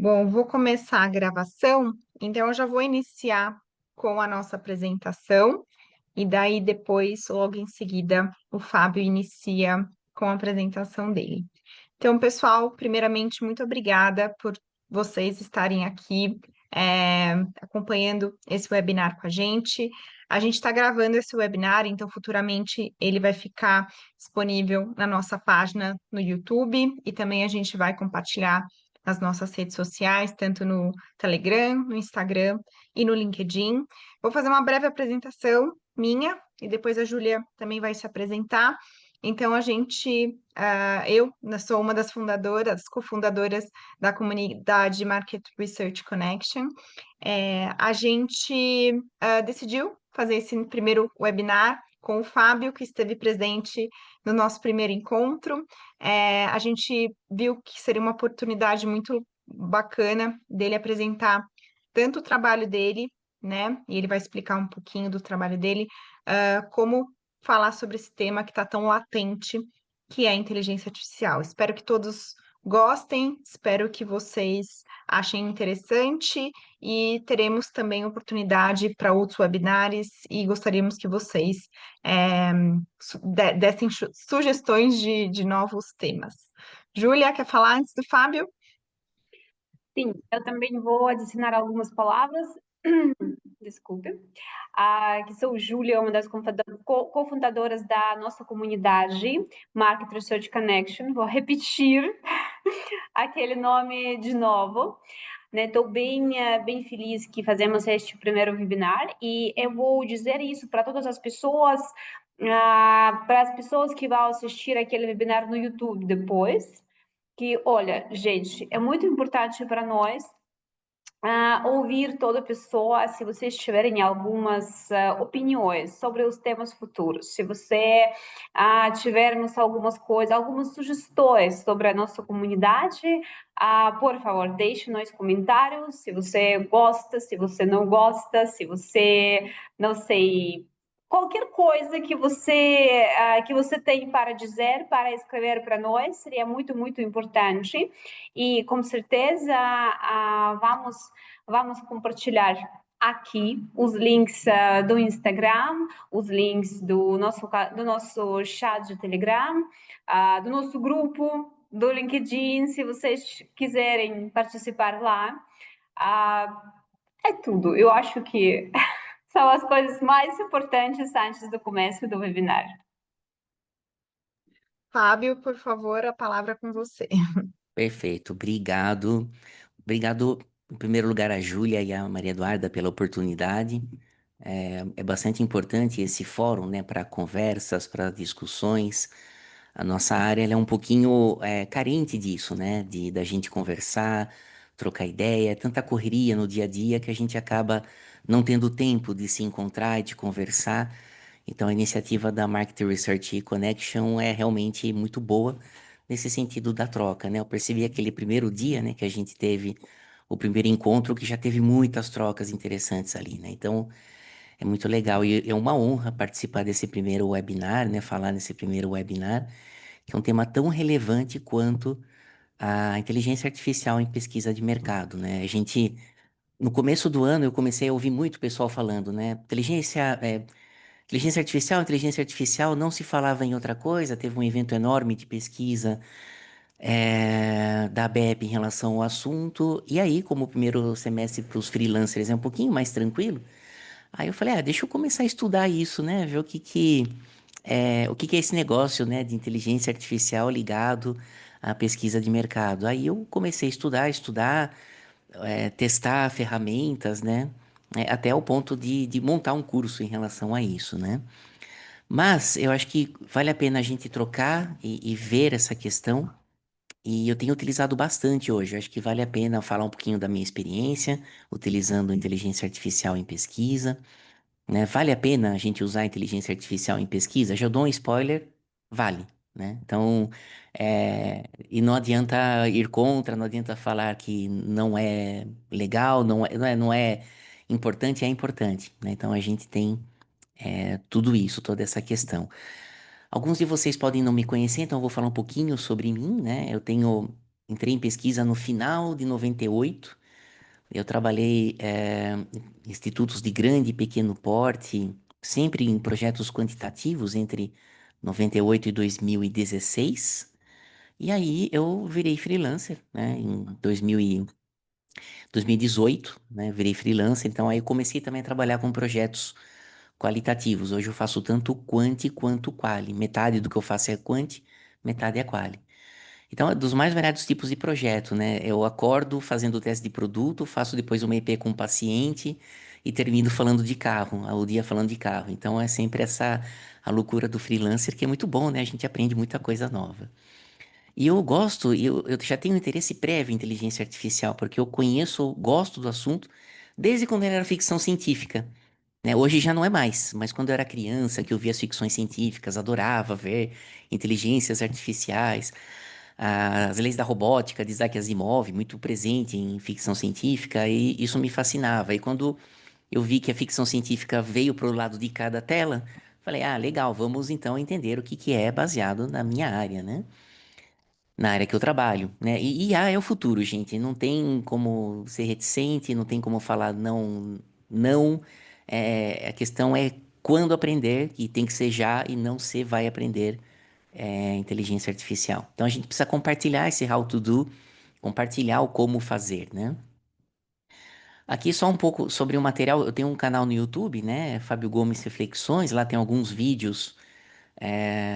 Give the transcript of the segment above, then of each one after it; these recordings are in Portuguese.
Bom, vou começar a gravação, então eu já vou iniciar com a nossa apresentação, e daí depois, logo em seguida, o Fábio inicia com a apresentação dele. Então, pessoal, primeiramente, muito obrigada por vocês estarem aqui, acompanhando esse webinar com a gente. A gente está gravando esse webinar, então futuramente ele vai ficar disponível na nossa página no YouTube e também a gente vai compartilhar nas nossas redes sociais, tanto no Telegram, no Instagram e no LinkedIn. Vou fazer uma breve apresentação minha e depois a Júlia também vai se apresentar. Então, eu sou uma das fundadoras, cofundadoras da comunidade Market Research Connection. A gente decidiu fazer esse primeiro webinar com o Fábio, que esteve presente no nosso primeiro encontro. A gente viu que seria uma oportunidade muito bacana dele apresentar tanto o trabalho dele, né? E ele vai explicar um pouquinho do trabalho dele, como falar sobre esse tema que está tão latente, que é a inteligência artificial. Espero que todos gostem, espero que vocês achem interessante e teremos também oportunidade para outros webinars e gostaríamos que vocês dessem sugestões de novos temas. Júlia, quer falar antes do Fábio? Sim, eu também vou adicionar algumas palavras. Desculpe. Que sou Júlia, uma das cofundadoras da nossa comunidade Market Research Connection. Vou repetir aquele nome de novo. Estou bem feliz que fazemos este primeiro webinar e eu vou dizer isso para todas as pessoas, para as pessoas que vão assistir aquele webinar no YouTube depois, que, olha, gente, é muito importante para nós ouvir toda pessoa, se vocês tiverem algumas opiniões sobre os temas futuros, se você tivermos algumas coisas, algumas sugestões sobre a nossa comunidade, por favor, deixe nos comentários, se você gosta, se você não gosta, se você, não sei, qualquer coisa que você tem para dizer, para escrever para nós, seria muito importante. E com certeza vamos compartilhar aqui os links do Instagram, os links do nosso chat de Telegram, do nosso grupo, do LinkedIn, se vocês quiserem participar lá. É tudo. Eu acho que são as coisas mais importantes antes do começo do webinar. Fábio, por favor, a palavra é com você. Perfeito, obrigado. Obrigado, em primeiro lugar, a Júlia e a Maria Eduarda pela oportunidade. É bastante importante esse fórum, né, para conversas, para discussões. A nossa área ela é um pouquinho carente disso, né, da gente conversar, trocar ideia, é tanta correria no dia a dia que a gente acaba não tendo tempo de se encontrar e de conversar. Então, a iniciativa da Market Research Connection é realmente muito boa nesse sentido da troca, né? Eu percebi aquele primeiro dia, né, que a gente teve o primeiro encontro, que já teve muitas trocas interessantes ali, né? Então, é muito legal e é uma honra participar desse primeiro webinar, né? Falar nesse primeiro webinar, que é um tema tão relevante quanto a inteligência artificial em pesquisa de mercado, né? No começo do ano, eu comecei a ouvir muito pessoal falando, né? Inteligência artificial, não se falava em outra coisa, teve um evento enorme de pesquisa da ABEP em relação ao assunto. E aí, como o primeiro semestre para os freelancers é um pouquinho mais tranquilo, aí eu falei, deixa eu começar a estudar isso, né? Ver o que que é esse negócio, né, de inteligência artificial ligado à pesquisa de mercado. Aí eu comecei a estudar, testar ferramentas, né? Até o ponto de montar um curso em relação a isso, né? Mas eu acho que vale a pena a gente trocar e ver essa questão. E eu tenho utilizado bastante hoje. Eu acho que vale a pena falar um pouquinho da minha experiência utilizando inteligência artificial em pesquisa, né? Vale a pena a gente usar a inteligência artificial em pesquisa? Já dou um spoiler, vale, né? Então, e não adianta ir contra, não adianta falar que não é legal, não é importante, é importante, né? Então a gente tem tudo isso, toda essa questão. Alguns de vocês podem não me conhecer, então eu vou falar um pouquinho sobre mim, né? Eu tenho entrei em pesquisa no final de 98. Eu trabalhei em institutos de grande e pequeno porte, sempre em projetos quantitativos entre 98 e 2016. E aí eu virei freelancer, né, em 2018, né, virei freelancer. Então aí eu comecei também a trabalhar com projetos qualitativos. Hoje eu faço tanto quanti quanto quali. Metade do que eu faço é quanti, metade é quali. Então, é dos mais variados tipos de projeto, né? Eu acordo fazendo o teste de produto, faço depois uma EP com o paciente e termino falando de carro, o dia falando de carro. Então, é sempre essa a loucura do freelancer, que é muito bom, né? A gente aprende muita coisa nova. E eu gosto, eu já tenho interesse prévio em inteligência artificial, porque eu conheço, gosto do assunto desde quando era ficção científica, né? Hoje já não é mais, mas quando eu era criança, que eu via as ficções científicas, adorava ver inteligências artificiais, as leis da robótica de Isaac Asimov, muito presente em ficção científica, e isso me fascinava. E quando eu vi que a ficção científica veio para o lado de cada tela, falei, ah, legal, vamos então entender o que que é baseado na minha área, né? Na área que eu trabalho, né? E IA é o futuro, gente. Não tem como ser reticente, não tem como falar não, não. A questão é quando aprender, e tem que ser já, e não se vai aprender inteligência artificial. Então a gente precisa compartilhar esse how to do, compartilhar o como fazer, né? Aqui só um pouco sobre o material. Eu tenho um canal no YouTube, né? Fábio Gomes Reflexões. Lá tem alguns vídeos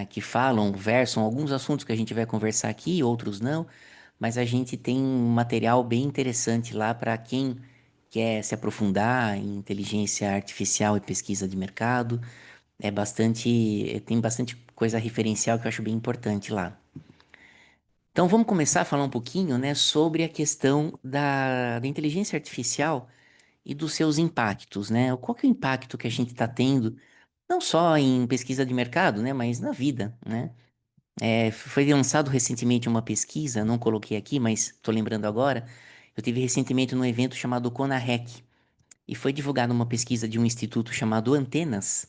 que falam, versam alguns assuntos que a gente vai conversar aqui, outros não. Mas a gente tem um material bem interessante lá para quem quer se aprofundar em inteligência artificial e pesquisa de mercado. Tem bastante coisa referencial que eu acho bem importante lá. Então vamos começar a falar um pouquinho, né, sobre a questão da inteligência artificial e dos seus impactos, né? Qual que é o impacto que a gente está tendo, não só em pesquisa de mercado, né, mas na vida, né? Foi lançado recentemente uma pesquisa, não coloquei aqui, mas estou lembrando agora. Eu tive recentemente num evento chamado CONAREC e foi divulgada uma pesquisa de um instituto chamado Antenas,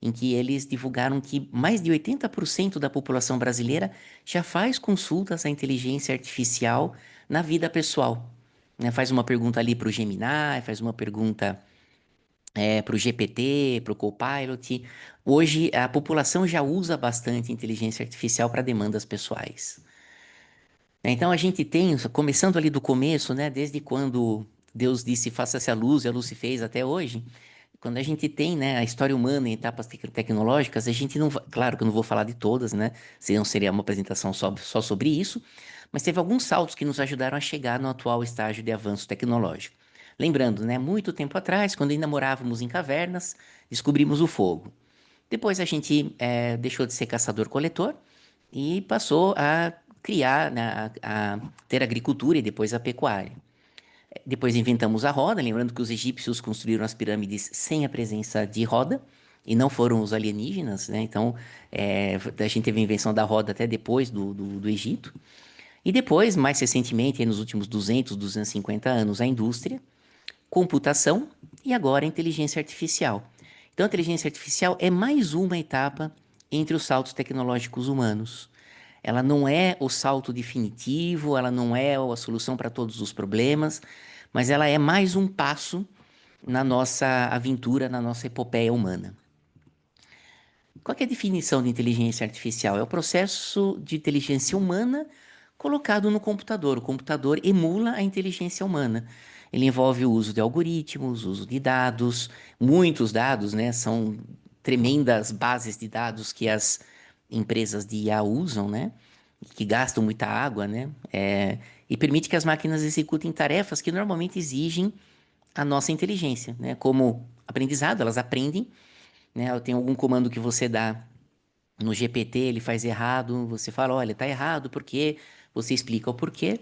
em que eles divulgaram que mais de 80% da população brasileira já faz consultas à inteligência artificial na vida pessoal. Né? Faz uma pergunta ali para o Gemini, faz uma pergunta para o GPT, para o Copilot. Hoje a população já usa bastante inteligência artificial para demandas pessoais. Então a gente tem, começando ali do começo, né, desde quando Deus disse faça-se a luz e a luz se fez até hoje, quando a gente tem, né, a história humana em etapas tecnológicas, a gente não, claro que eu não vou falar de todas, né, senão seria uma apresentação só sobre isso, mas teve alguns saltos que nos ajudaram a chegar no atual estágio de avanço tecnológico. Lembrando, né, muito tempo atrás, quando ainda morávamos em cavernas, descobrimos o fogo. Depois a gente deixou de ser caçador-coletor e passou a criar, né, a ter agricultura e depois a pecuária. Depois inventamos a roda, lembrando que os egípcios construíram as pirâmides sem a presença de roda, e não foram os alienígenas, né? Então, a gente teve a invenção da roda até depois do Egito. E depois, mais recentemente, nos últimos 200, 250 anos, a indústria, computação e agora a inteligência artificial. Então, a inteligência artificial é mais uma etapa entre os saltos tecnológicos humanos. Ela não é o salto definitivo, ela não é a solução para todos os problemas, mas ela é mais um passo na nossa aventura, na nossa epopeia humana. Qual que é a definição de inteligência artificial? É o processo de inteligência humana colocado no computador. O computador emula a inteligência humana. Ele envolve o uso de algoritmos, o uso de dados, muitos dados, né? São tremendas bases de dados que as empresas de IA usam, né? Que gastam muita água, né? E permite que as máquinas executem tarefas que normalmente exigem a nossa inteligência, né? Como aprendizado, elas aprendem, né? Tem algum comando que você dá no GPT, ele faz errado, você fala, olha, tá errado, por quê? Você explica o porquê.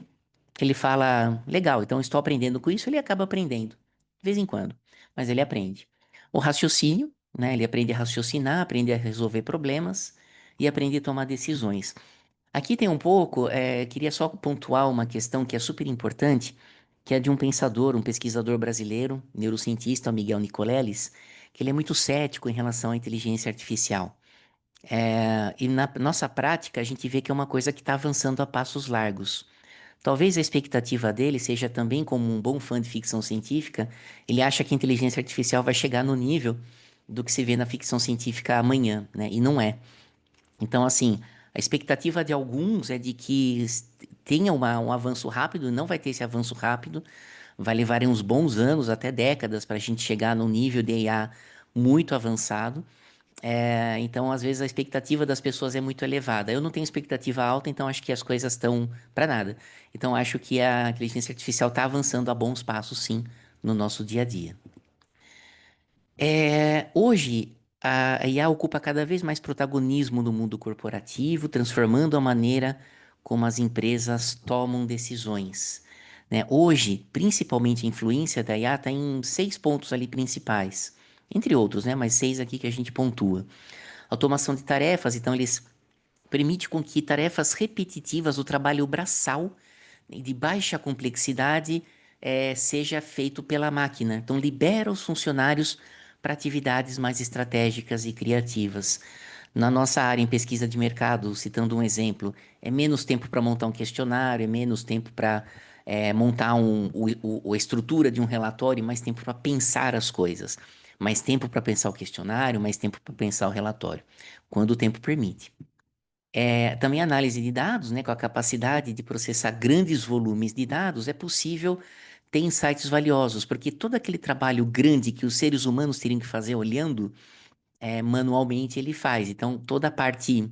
Ele fala, legal, então estou aprendendo com isso, ele acaba aprendendo, de vez em quando, mas ele aprende. O raciocínio, né? Ele aprende a raciocinar, aprende a resolver problemas e aprende a tomar decisões. Aqui tem um pouco, queria só pontuar uma questão que é super importante, que é de um pensador, um pesquisador brasileiro, neurocientista, o Miguel Nicoleles, que ele é muito cético em relação à inteligência artificial. E na nossa prática, a gente vê que é uma coisa que está avançando a passos largos. Talvez a expectativa dele seja também como um bom fã de ficção científica, ele acha que a inteligência artificial vai chegar no nível do que se vê na ficção científica amanhã, né? E não é. Então, assim, a expectativa de alguns é de que tenha um avanço rápido, não vai ter esse avanço rápido, vai levar uns bons anos, até décadas, para a gente chegar num nível de IA muito avançado. Então, às vezes, a expectativa das pessoas é muito elevada. Eu não tenho expectativa alta, então acho que as coisas estão para nada. Então, acho que a inteligência artificial está avançando a bons passos, sim, no nosso dia a dia. Hoje, a IA ocupa cada vez mais protagonismo no mundo corporativo, transformando a maneira como as empresas tomam decisões, né? Hoje, principalmente a influência da IA está em 6 pontos ali principais, entre outros, né? Mas 6 aqui que a gente pontua. Automação de tarefas, então eles permite com que tarefas repetitivas, o trabalho braçal de baixa complexidade, seja feito pela máquina. Então, libera os funcionários para atividades mais estratégicas e criativas. Na nossa área em pesquisa de mercado, citando um exemplo, é menos tempo para montar um questionário, é menos tempo para montar a estrutura de um relatório, mais tempo para pensar as coisas. Mais tempo para pensar o questionário, mais tempo para pensar o relatório, quando o tempo permite. Também análise de dados, né, com a capacidade de processar grandes volumes de dados, é possível ter insights valiosos, porque todo aquele trabalho grande que os seres humanos teriam que fazer olhando, manualmente ele faz. Então, toda a parte,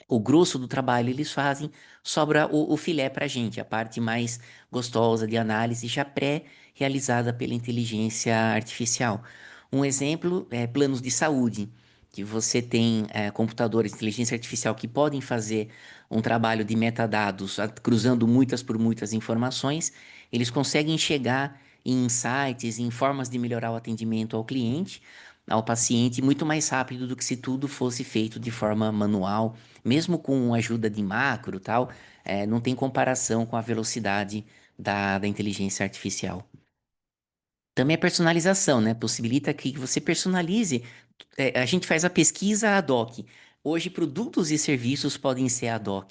o grosso do trabalho eles fazem, sobra o filé para a gente, a parte mais gostosa de análise, já pré-realizada pela inteligência artificial. Um exemplo é planos de saúde, que você tem computadores de inteligência artificial que podem fazer um trabalho de metadados, cruzando muitas por muitas informações, eles conseguem chegar em insights, em formas de melhorar o atendimento ao cliente, ao paciente, muito mais rápido do que se tudo fosse feito de forma manual, mesmo com ajuda de macro e tal, não tem comparação com a velocidade da inteligência artificial. Também a personalização, né? Possibilita que você personalize. A gente faz a pesquisa ad hoc. Hoje, produtos e serviços podem ser ad hoc,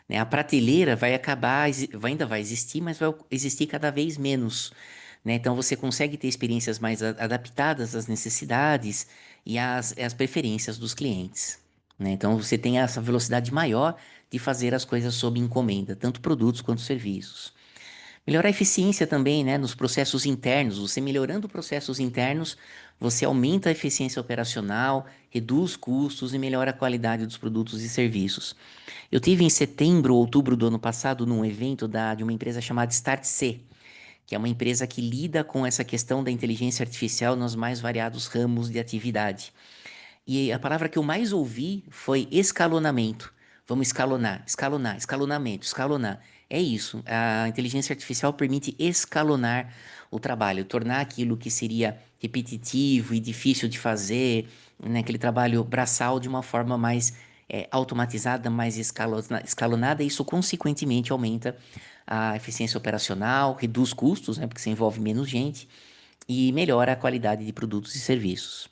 né? A prateleira vai acabar, ainda vai existir, mas vai existir cada vez menos, né? Então, você consegue ter experiências mais adaptadas às necessidades e às preferências dos clientes, né? Então, você tem essa velocidade maior de fazer as coisas sob encomenda, tanto produtos quanto serviços. Melhorar a eficiência também, né, nos processos internos. Você melhorando processos internos, você aumenta a eficiência operacional, reduz custos e melhora a qualidade dos produtos e serviços. Eu tive em setembro, outubro do ano passado, num evento de uma empresa chamada StartC, que é uma empresa que lida com essa questão da inteligência artificial nos mais variados ramos de atividade. E a palavra que eu mais ouvi foi escalonamento. Vamos escalonar, escalonar, escalonamento, escalonar. É isso. A inteligência artificial permite escalonar o trabalho, tornar aquilo que seria repetitivo e difícil de fazer, né, aquele trabalho braçal, de uma forma mais automatizada, mais escalonada. E isso, consequentemente, aumenta a eficiência operacional, reduz custos, né, porque você envolve menos gente, e melhora a qualidade de produtos e serviços.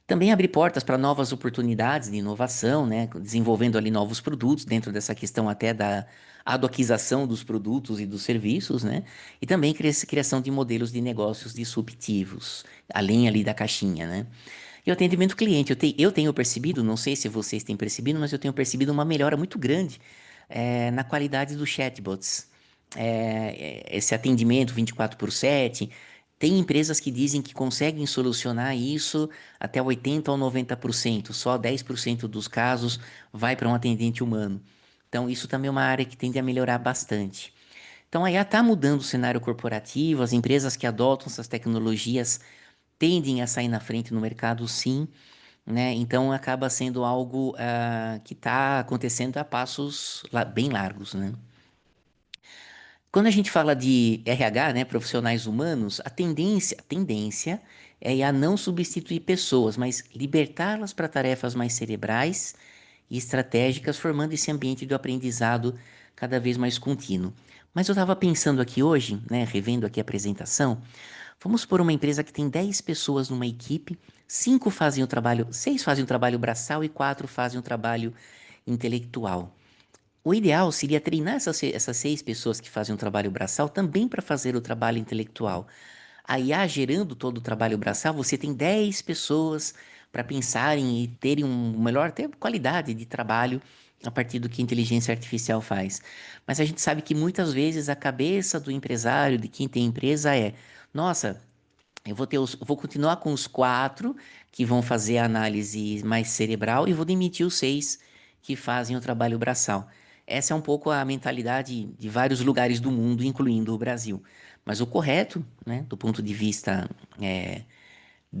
Também abre portas para novas oportunidades de inovação, né? Desenvolvendo ali novos produtos dentro dessa questão até da adocização dos produtos e dos serviços, né? E também criação de modelos de negócios disruptivos, além ali da caixinha, né? E o atendimento cliente, eu tenho percebido, não sei se vocês têm percebido, mas eu tenho percebido uma melhora muito grande na qualidade dos chatbots. Esse atendimento 24/7. Tem empresas que dizem que conseguem solucionar isso até 80 ou 90%. Só 10% dos casos vai para um atendente humano. Então, isso também é uma área que tende a melhorar bastante. Então, a IA está mudando o cenário corporativo, as empresas que adotam essas tecnologias tendem a sair na frente no mercado, sim, né? Então, acaba sendo algo que está acontecendo a passos bem largos, né? Quando a gente fala de RH, né, profissionais humanos, a tendência é a não substituir pessoas, mas libertá-las para tarefas mais cerebrais e estratégicas, formando esse ambiente de aprendizado cada vez mais contínuo. Mas eu estava pensando aqui hoje, né, revendo aqui a apresentação, vamos por uma empresa que tem 10 pessoas numa equipe, 5 fazem o trabalho, 6 fazem o trabalho braçal e 4 fazem o trabalho intelectual. O ideal seria treinar essas 6 pessoas que fazem o trabalho braçal também para fazer o trabalho intelectual. A IA gerando todo o trabalho braçal, você tem 10 pessoas para pensarem e terem um melhor até qualidade de trabalho a partir do que a inteligência artificial faz. Mas a gente sabe que muitas vezes a cabeça do empresário, de quem tem empresa, é: nossa, vou continuar com os 4 que vão fazer a análise mais cerebral e vou demitir os 6 que fazem o trabalho braçal. Essa é um pouco a mentalidade de vários lugares do mundo, incluindo o Brasil. Mas o correto, né, do ponto de vista é,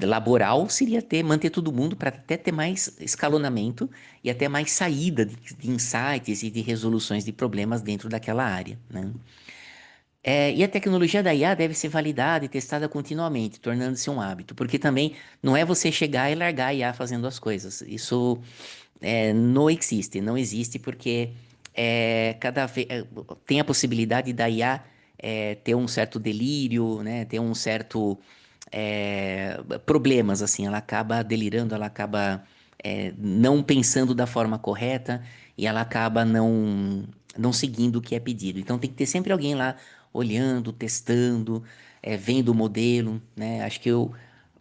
laboral, seria manter todo mundo para até ter mais escalonamento e até mais saída de insights e de resoluções de problemas dentro daquela área, né? E a tecnologia da IA deve ser validada e testada continuamente, tornando-se um hábito, porque também não é você chegar e largar a IA fazendo as coisas. Isso não existe, não existe porque cada vez tem a possibilidade da IA ter um certo delírio, né? Ter um certo problemas assim. Ela acaba delirando, ela acaba não pensando da forma correta e ela acaba não seguindo o que é pedido. Então tem que ter sempre alguém lá olhando, testando, vendo o modelo, né? Acho que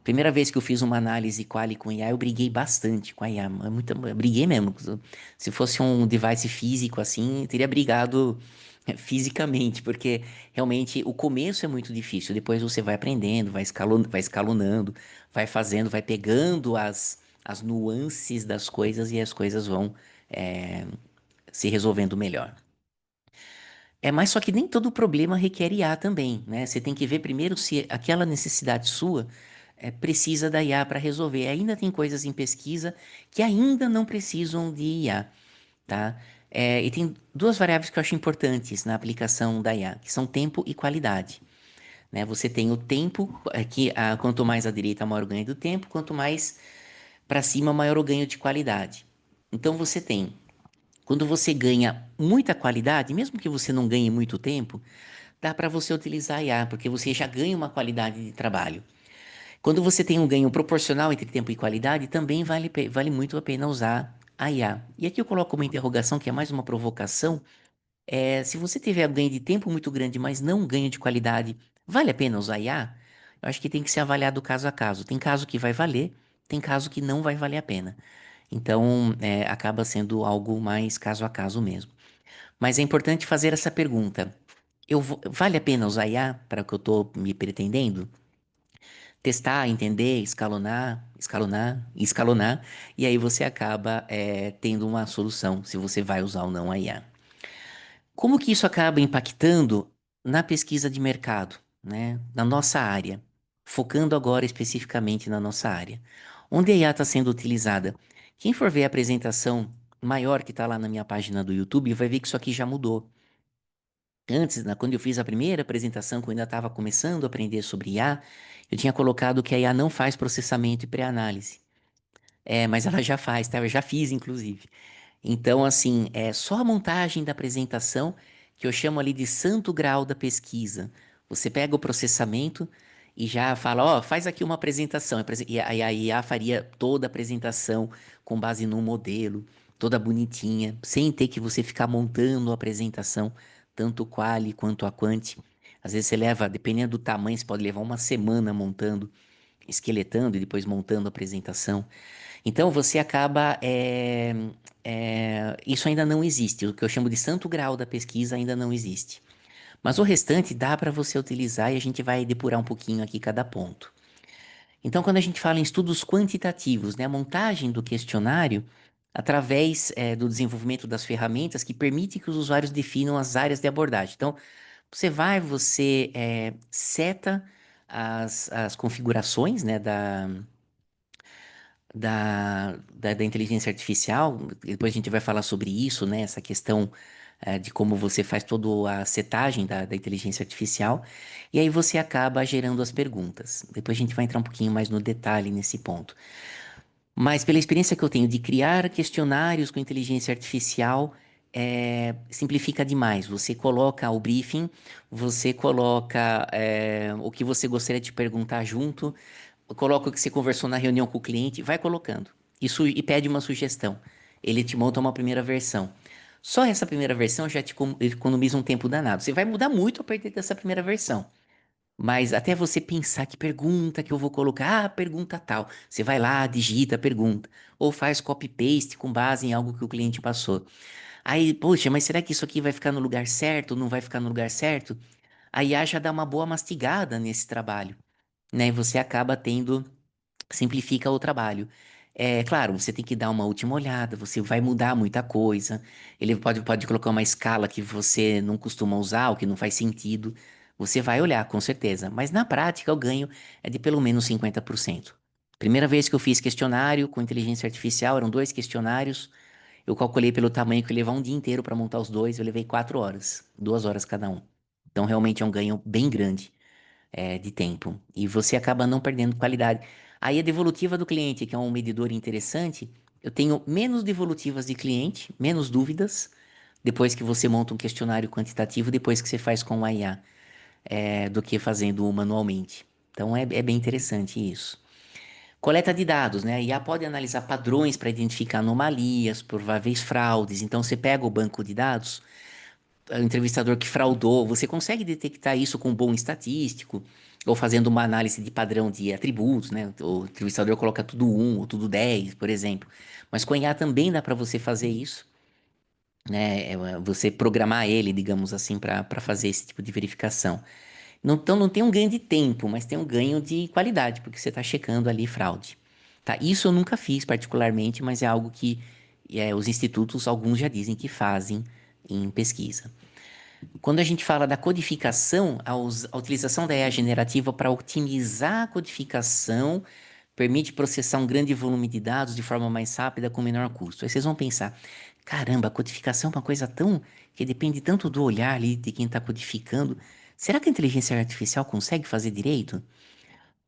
primeira vez que eu fiz uma análise quali com IA, eu briguei bastante com a IA. Eu briguei mesmo. Se fosse um device físico assim, eu teria brigado fisicamente, porque realmente o começo é muito difícil. Depois você vai aprendendo, vai escalonando, vai fazendo, vai pegando as nuances das coisas e as coisas vão é, se resolvendo melhor. Mas só que nem todo problema requer IA também, né? Você tem que ver primeiro se aquela necessidade sua precisa da IA para resolver. Ainda tem coisas em pesquisa que ainda não precisam de IA, tá? E tem duas variáveis que eu acho importantes na aplicação da IA, que são tempo e qualidade, né? Você tem o tempo, quanto mais à direita, maior o ganho do tempo, quanto mais para cima, maior o ganho de qualidade. Então você tem quando você ganha muita qualidade, mesmo que você não ganhe muito tempo, dá para você utilizar a IA, porque você já ganha uma qualidade de trabalho. Quando você tem um ganho proporcional entre tempo e qualidade, também vale muito a pena usar a IA. E aqui eu coloco uma interrogação que é mais uma provocação. Se você tiver um ganho de tempo muito grande, mas não um ganho de qualidade, vale a pena usar a IA? Eu acho que tem que ser avaliado caso a caso. Tem caso que vai valer, tem caso que não vai valer a pena. Então, acaba sendo algo mais caso a caso mesmo. Mas é importante fazer essa pergunta: vale a pena usar IA para o que eu estou me pretendendo? Testar, entender, escalonar, e aí você acaba tendo uma solução se você vai usar ou não a IA. Como que isso acaba impactando na pesquisa de mercado, né? Na nossa área, focando agora especificamente na nossa área. Onde a IA está sendo utilizada? Quem for ver a apresentação maior que está lá na minha página do YouTube vai ver que isso aqui já mudou. Antes, quando eu fiz a primeira apresentação, quando eu ainda estava começando a aprender sobre IA, eu tinha colocado que a IA não faz processamento e pré-análise. Mas ela já faz, tá? Eu já fiz, inclusive. Então, assim, é só a montagem da apresentação que eu chamo ali de santo grau da pesquisa. Você pega o processamento e já fala, ó, faz aqui uma apresentação. E a IA faria toda a apresentação com base num modelo, toda bonitinha, sem ter que você ficar montando a apresentação, tanto o quali quanto a quanti. Às vezes você leva, dependendo do tamanho, você pode levar uma semana montando, esqueletando e depois montando a apresentação. Então você acaba. Isso ainda não existe. O que eu chamo de santo grau da pesquisa ainda não existe. Mas o restante dá para você utilizar e a gente vai depurar um pouquinho aqui cada ponto. Então, quando a gente fala em estudos quantitativos, né, a montagem do questionário através do desenvolvimento das ferramentas que permite que os usuários definam as áreas de abordagem. Então, você seta as configurações, né, da inteligência artificial. Depois a gente vai falar sobre isso, né? Essa questão de como você faz toda a setagem da inteligência artificial. E aí você acaba gerando as perguntas. Depois a gente vai entrar um pouquinho mais no detalhe nesse ponto. Mas pela experiência que eu tenho de criar questionários com inteligência artificial, simplifica demais. Você coloca o briefing, você coloca o que você gostaria de perguntar junto, coloca o que você conversou na reunião com o cliente, vai colocando. Isso e pede uma sugestão. Ele te monta uma primeira versão. Só essa primeira versão já te economiza um tempo danado. Você vai mudar muito a partir dessa primeira versão. Mas até você pensar que pergunta que eu vou colocar, pergunta tal. Você vai lá, digita a pergunta. Ou faz copy-paste com base em algo que o cliente passou. Aí, poxa, mas será que isso aqui vai ficar no lugar certo? Não vai ficar no lugar certo? A IA já dá uma boa mastigada nesse trabalho, né? E você acaba tendo, simplifica o trabalho. É claro, você tem que dar uma última olhada, você vai mudar muita coisa. Ele pode colocar uma escala que você não costuma usar, ou que não faz sentido. Você vai olhar, com certeza. Mas na prática, o ganho é de pelo menos 50%. Primeira vez que eu fiz questionário com inteligência artificial, eram 2 questionários. Eu calculei pelo tamanho que eu ia levar um dia inteiro para montar os dois, eu levei 4 horas, 2 horas cada um. Então realmente é um ganho bem grande de tempo. E você acaba não perdendo qualidade. Aí a devolutiva do cliente, que é um medidor interessante, eu tenho menos devolutivas de cliente, menos dúvidas, depois que você monta um questionário quantitativo, depois que você faz com a IA, do que fazendo manualmente. Então é bem interessante isso. Coleta de dados, né? A IA pode analisar padrões para identificar anomalias, prováveis fraudes. Então você pega o banco de dados, o entrevistador que fraudou, você consegue detectar isso com um bom estatístico, ou fazendo uma análise de padrão de atributos, né? O entrevistador coloca tudo 1 ou tudo 10, por exemplo. Mas com a IA também dá para você fazer isso, né? Você programar ele, digamos assim, para fazer esse tipo de verificação. Então não tem um ganho de tempo, mas tem um ganho de qualidade, porque você está checando ali fraude. Tá? Isso eu nunca fiz particularmente, mas é algo que os institutos, alguns já dizem que fazem em pesquisa. Quando a gente fala da codificação, a utilização da IA generativa para otimizar a codificação permite processar um grande volume de dados de forma mais rápida com menor custo. Aí vocês vão pensar, caramba, a codificação é uma coisa tão que depende tanto do olhar ali de quem está codificando. Será que a inteligência artificial consegue fazer direito?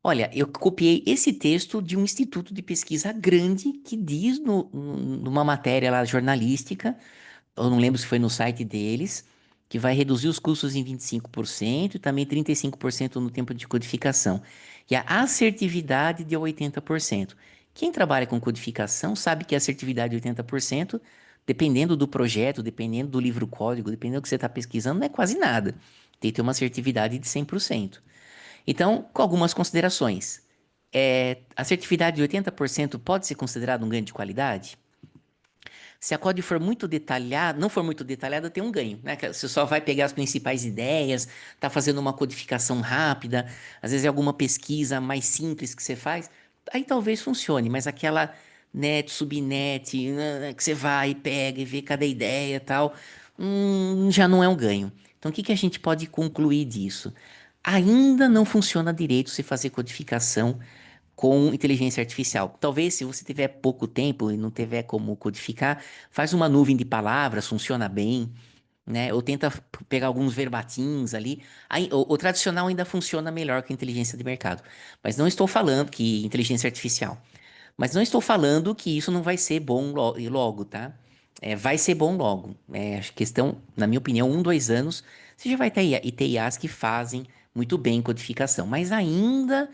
Olha, eu copiei esse texto de um instituto de pesquisa grande que diz numa matéria lá jornalística, eu não lembro se foi no site deles, que vai reduzir os custos em 25% e também 35% no tempo de codificação. E a assertividade de 80%. Quem trabalha com codificação sabe que a assertividade de 80%, dependendo do projeto, dependendo do livro-código, dependendo do que você está pesquisando, não é quase nada. Tem que ter uma assertividade de 100%. Então, com algumas considerações. Assertividade de 80% pode ser considerado um ganho de qualidade? Se a código for muito detalhada, não for muito detalhada, tem um ganho, né? Que você só vai pegar as principais ideias, tá fazendo uma codificação rápida, às vezes é alguma pesquisa mais simples que você faz, aí talvez funcione, mas aquela net, subnet, que você vai, pega e vê cada ideia e tal, já não é um ganho. Então, o que que a gente pode concluir disso? Ainda não funciona direito se fazer codificação com inteligência artificial. Talvez se você tiver pouco tempo e não tiver como codificar, faz uma nuvem de palavras, funciona bem, né? Ou tenta pegar alguns verbatins ali. Aí, o tradicional ainda funciona melhor que a inteligência de mercado. Mas não estou falando que inteligência artificial. Mas não estou falando que isso não vai ser bom logo, tá? Vai ser bom logo. A questão, na minha opinião, 2 anos, você já vai ter IAs que fazem muito bem codificação. Mas ainda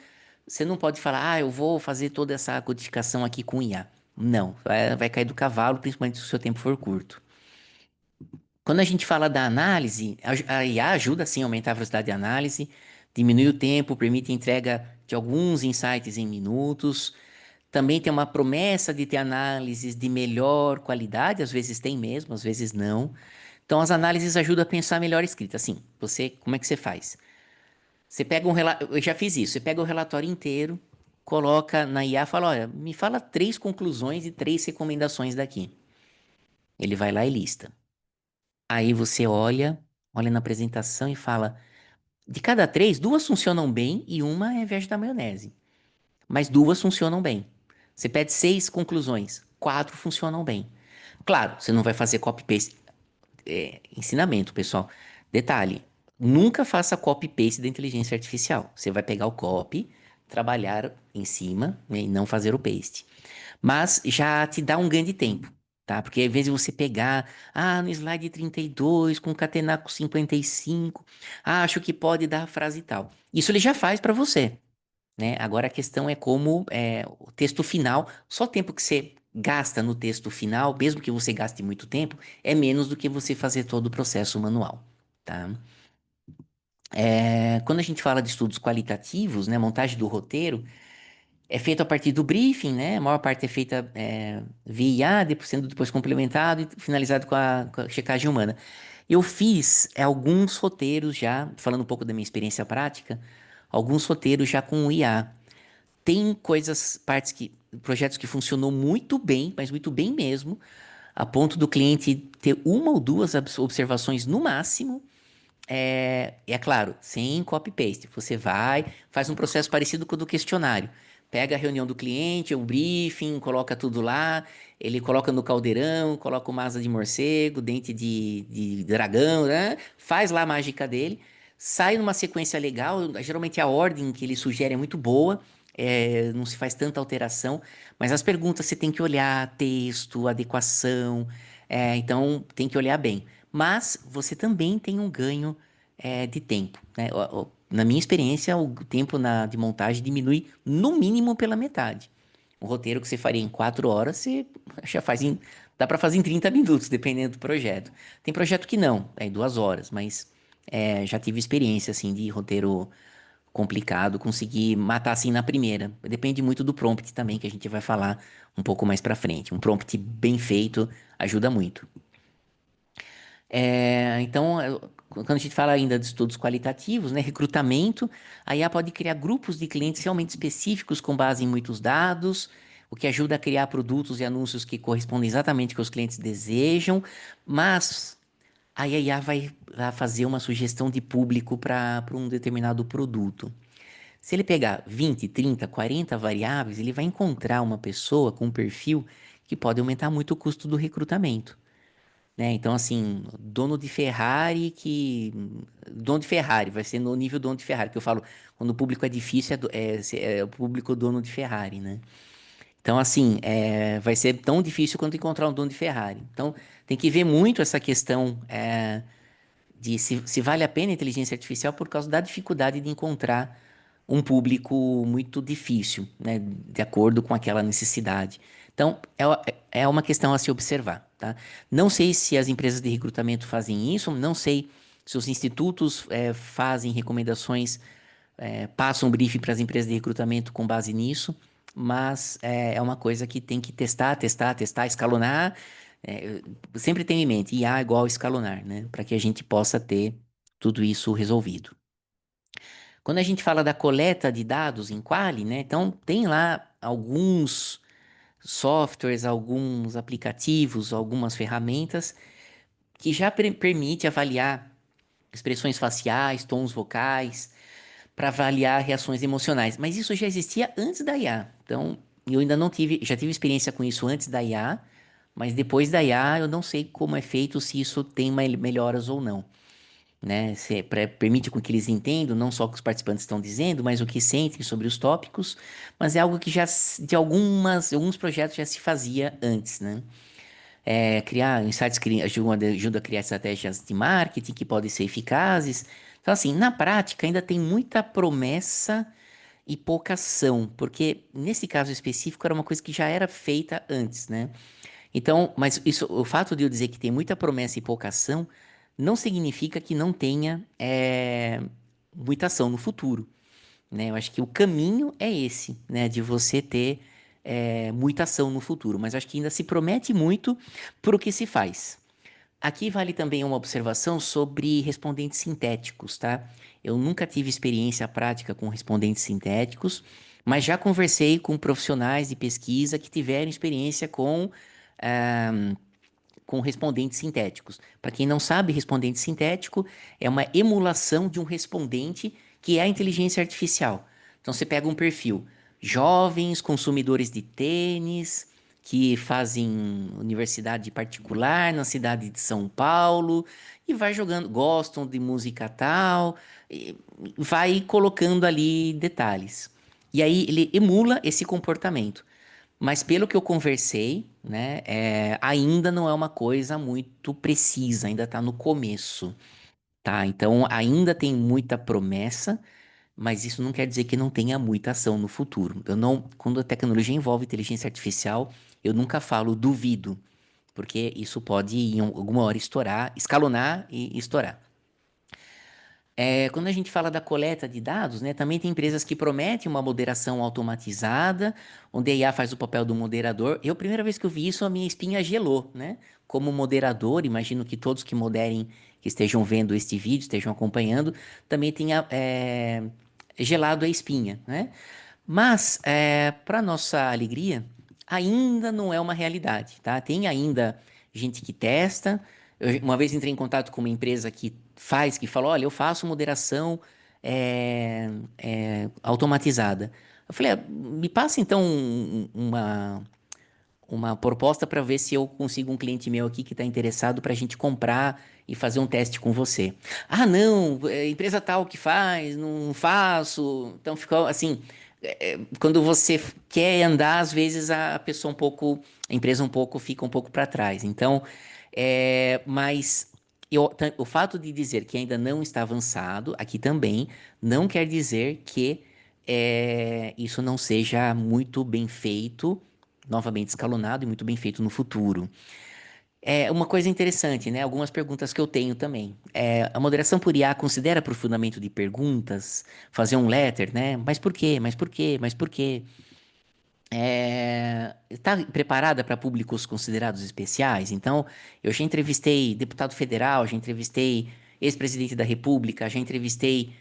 você não pode falar, eu vou fazer toda essa codificação aqui com IA. Não, vai cair do cavalo, principalmente se o seu tempo for curto. Quando a gente fala da análise, a IA ajuda sim a aumentar a velocidade de análise, diminui o tempo, permite a entrega de alguns insights em minutos. Também tem uma promessa de ter análises de melhor qualidade, às vezes tem mesmo, às vezes não. Então as análises ajudam a pensar melhor a escrita. Assim, como é que você faz? Você pega um relatório, eu já fiz isso, você pega o relatório inteiro, coloca na IA e fala, olha, me fala 3 conclusões e 3 recomendações daqui. Ele vai lá e lista. Aí você olha na apresentação e fala, de cada 3, 2 funcionam bem e uma é viagem da maionese. Mas 2 funcionam bem. Você pede 6 conclusões, 4 funcionam bem. Claro, você não vai fazer copy-paste. Ensinamento, pessoal. Detalhe: nunca faça copy-paste da inteligência artificial. Você vai pegar o copy, trabalhar em cima, né, e não fazer o paste. Mas já te dá um ganho de tempo, tá? Porque às vezes você pegar, no slide 32, concatenar com 55, acho que pode dar a frase tal. Isso ele já faz para você, né? Agora a questão é como o texto final, só o tempo que você gasta no texto final, mesmo que você gaste muito tempo, é menos do que você fazer todo o processo manual, tá? Quando a gente fala de estudos qualitativos, né, montagem do roteiro, é feito a partir do briefing, né? A maior parte é feita via IA, sendo depois complementado e finalizado com a checagem humana. Eu fiz alguns roteiros já, falando um pouco da minha experiência prática, alguns roteiros já com o IA. Tem coisas, projetos que funcionou muito bem, mas muito bem mesmo, a ponto do cliente ter uma ou duas observações no máximo. É claro, sem copy-paste. Você vai, faz um processo parecido com o do questionário. Pega a reunião do cliente, o briefing, coloca tudo lá. Ele coloca no caldeirão, coloca uma asa de morcego, dente de dragão, né? Faz lá a mágica dele. Sai numa sequência legal. Geralmente a ordem que ele sugere é muito boa. Não se faz tanta alteração. Mas as perguntas você tem que olhar, texto, adequação. Então tem que olhar bem. Mas você também tem um ganho de tempo, né? Na minha experiência, o tempo de montagem diminui no mínimo pela metade. Um roteiro que você faria em 4 horas, você já faz dá para fazer em 30 minutos, dependendo do projeto. Tem projeto que não, é em 2 horas, mas já tive experiência assim de roteiro complicado, conseguir matar assim na primeira. Depende muito do prompt também, que a gente vai falar um pouco mais pra frente. Um prompt bem feito ajuda muito. Então, quando a gente fala ainda de estudos qualitativos, né, recrutamento, a IA pode criar grupos de clientes realmente específicos com base em muitos dados, o que ajuda a criar produtos e anúncios que correspondem exatamente ao que os clientes desejam, mas aí a IA vai fazer uma sugestão de público para um determinado produto. Se ele pegar 20, 30, 40 variáveis, ele vai encontrar uma pessoa com um perfil que pode aumentar muito o custo do recrutamento, né? Então, assim, dono de Ferrari que. Dono de Ferrari, vai ser no nível dono de Ferrari, que eu falo, quando o público é difícil, é o público dono de Ferrari, né? Então, assim, vai ser tão difícil quanto encontrar um dono de Ferrari. Então, tem que ver muito essa questão de se vale a pena a inteligência artificial por causa da dificuldade de encontrar um público muito difícil, né, de acordo com aquela necessidade. Então, é uma questão a se observar, tá? Não sei se as empresas de recrutamento fazem isso, não sei se os institutos fazem recomendações, passam briefing para as empresas de recrutamento com base nisso, mas é uma coisa que tem que testar, testar, testar, escalonar. Sempre tenha em mente, IA é igual escalonar, né? Para que a gente possa ter tudo isso resolvido. Quando a gente fala da coleta de dados em Quali, né? Então tem lá alguns softwares, alguns aplicativos, algumas ferramentas que já permite avaliar expressões faciais, tons vocais, para avaliar reações emocionais. Mas isso já existia antes da IA. Então, eu ainda não tive, já tive experiência com isso antes da IA, mas depois da IA eu não sei como é feito, se isso tem melhoras ou não, né? Se permite com que eles entendam não só o que os participantes estão dizendo, mas o que sentem sobre os tópicos, mas é algo que já de alguns projetos já se fazia antes, né? Criar insights ajuda a criar estratégias de marketing que podem ser eficazes. Então, assim, na prática ainda tem muita promessa e pouca ação, porque nesse caso específico era uma coisa que já era feita antes, né? Então, mas isso, o fato de eu dizer que tem muita promessa e pouca ação não significa que não tenha muita ação no futuro, né? Eu acho que o caminho é esse, né? De você ter muita ação no futuro, mas eu acho que ainda se promete muito por o que se faz. Aqui vale também uma observação sobre respondentes sintéticos, tá? Eu nunca tive experiência prática com respondentes sintéticos, mas já conversei com profissionais de pesquisa que tiveram experiência ah, com respondentes sintéticos. Para quem não sabe, respondente sintético é uma emulação de um respondente que é a inteligência artificial. Então você pega um perfil, jovens consumidores de tênis, que fazem universidade particular na cidade de São Paulo e vai jogando, gostam de música tal, e vai colocando ali detalhes. E aí ele emula esse comportamento. Mas pelo que eu conversei, né, ainda não é uma coisa muito precisa, ainda está no começo, tá? Então ainda tem muita promessa, mas isso não quer dizer que não tenha muita ação no futuro. Eu não, quando a tecnologia envolve inteligência artificial, eu nunca falo duvido, porque isso pode em alguma hora estourar, escalonar e estourar. Quando a gente fala da coleta de dados, né, também tem empresas que prometem uma moderação automatizada, onde a IA faz o papel do moderador. Eu, a primeira vez que eu vi isso, a minha espinha gelou, né? Como moderador, imagino que todos que moderem, que estejam vendo este vídeo, estejam acompanhando, também tenha gelado a espinha, né? Mas, para nossa alegria, ainda não é uma realidade, tá? Tem ainda gente que testa. Eu, uma vez entrei em contato com uma empresa que falou, olha, eu faço moderação automatizada. Eu falei, me passa então uma proposta para ver se eu consigo um cliente meu aqui que está interessado para a gente comprar e fazer um teste com você. Ah, não, empresa tal que faz, não faço. Então ficou assim, quando você quer andar, às vezes a pessoa um pouco, a empresa um pouco fica um pouco para trás. Então, mas o fato de dizer que ainda não está avançado aqui também não quer dizer que isso não seja muito bem feito, novamente escalonado e muito bem feito no futuro. É uma coisa interessante, né? Algumas perguntas que eu tenho também. A moderação por IA considera aprofundamento de perguntas, fazer um letter, né? Mas por quê? Mas por quê? Mas por quê? Está preparada para públicos considerados especiais? Então, eu já entrevistei deputado federal, já entrevistei ex-presidente da República, já entrevistei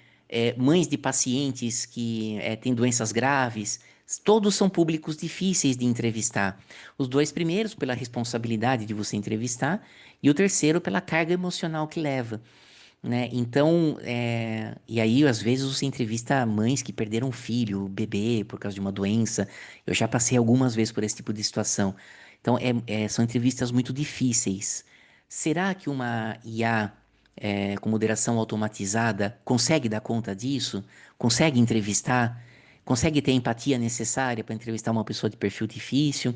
mães de pacientes que têm doenças graves. Todos são públicos difíceis de entrevistar. Os dois primeiros, pela responsabilidade de você entrevistar, e o terceiro, pela carga emocional que leva, né? Então, e aí às vezes você entrevista mães que perderam um filho, bebê, por causa de uma doença. Eu já passei algumas vezes por esse tipo de situação. Então, são entrevistas muito difíceis. Será que uma IA, com moderação automatizada, consegue dar conta disso? Consegue entrevistar? Consegue ter a empatia necessária para entrevistar uma pessoa de perfil difícil?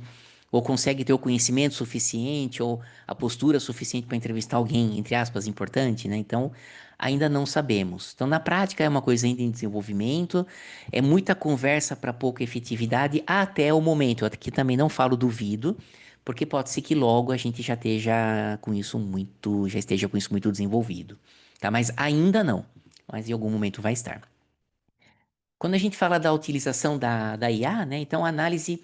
Ou consegue ter o conhecimento suficiente ou a postura suficiente para entrevistar alguém, entre aspas, importante, né? Então, ainda não sabemos. Então, na prática, é uma coisa ainda em desenvolvimento, é muita conversa para pouca efetividade até o momento. Eu aqui também não falo duvido, porque pode ser que logo a gente já esteja com isso muito desenvolvido, tá? Mas ainda não. Mas em algum momento vai estar. Quando a gente fala da utilização da IA, né? Então, a análise,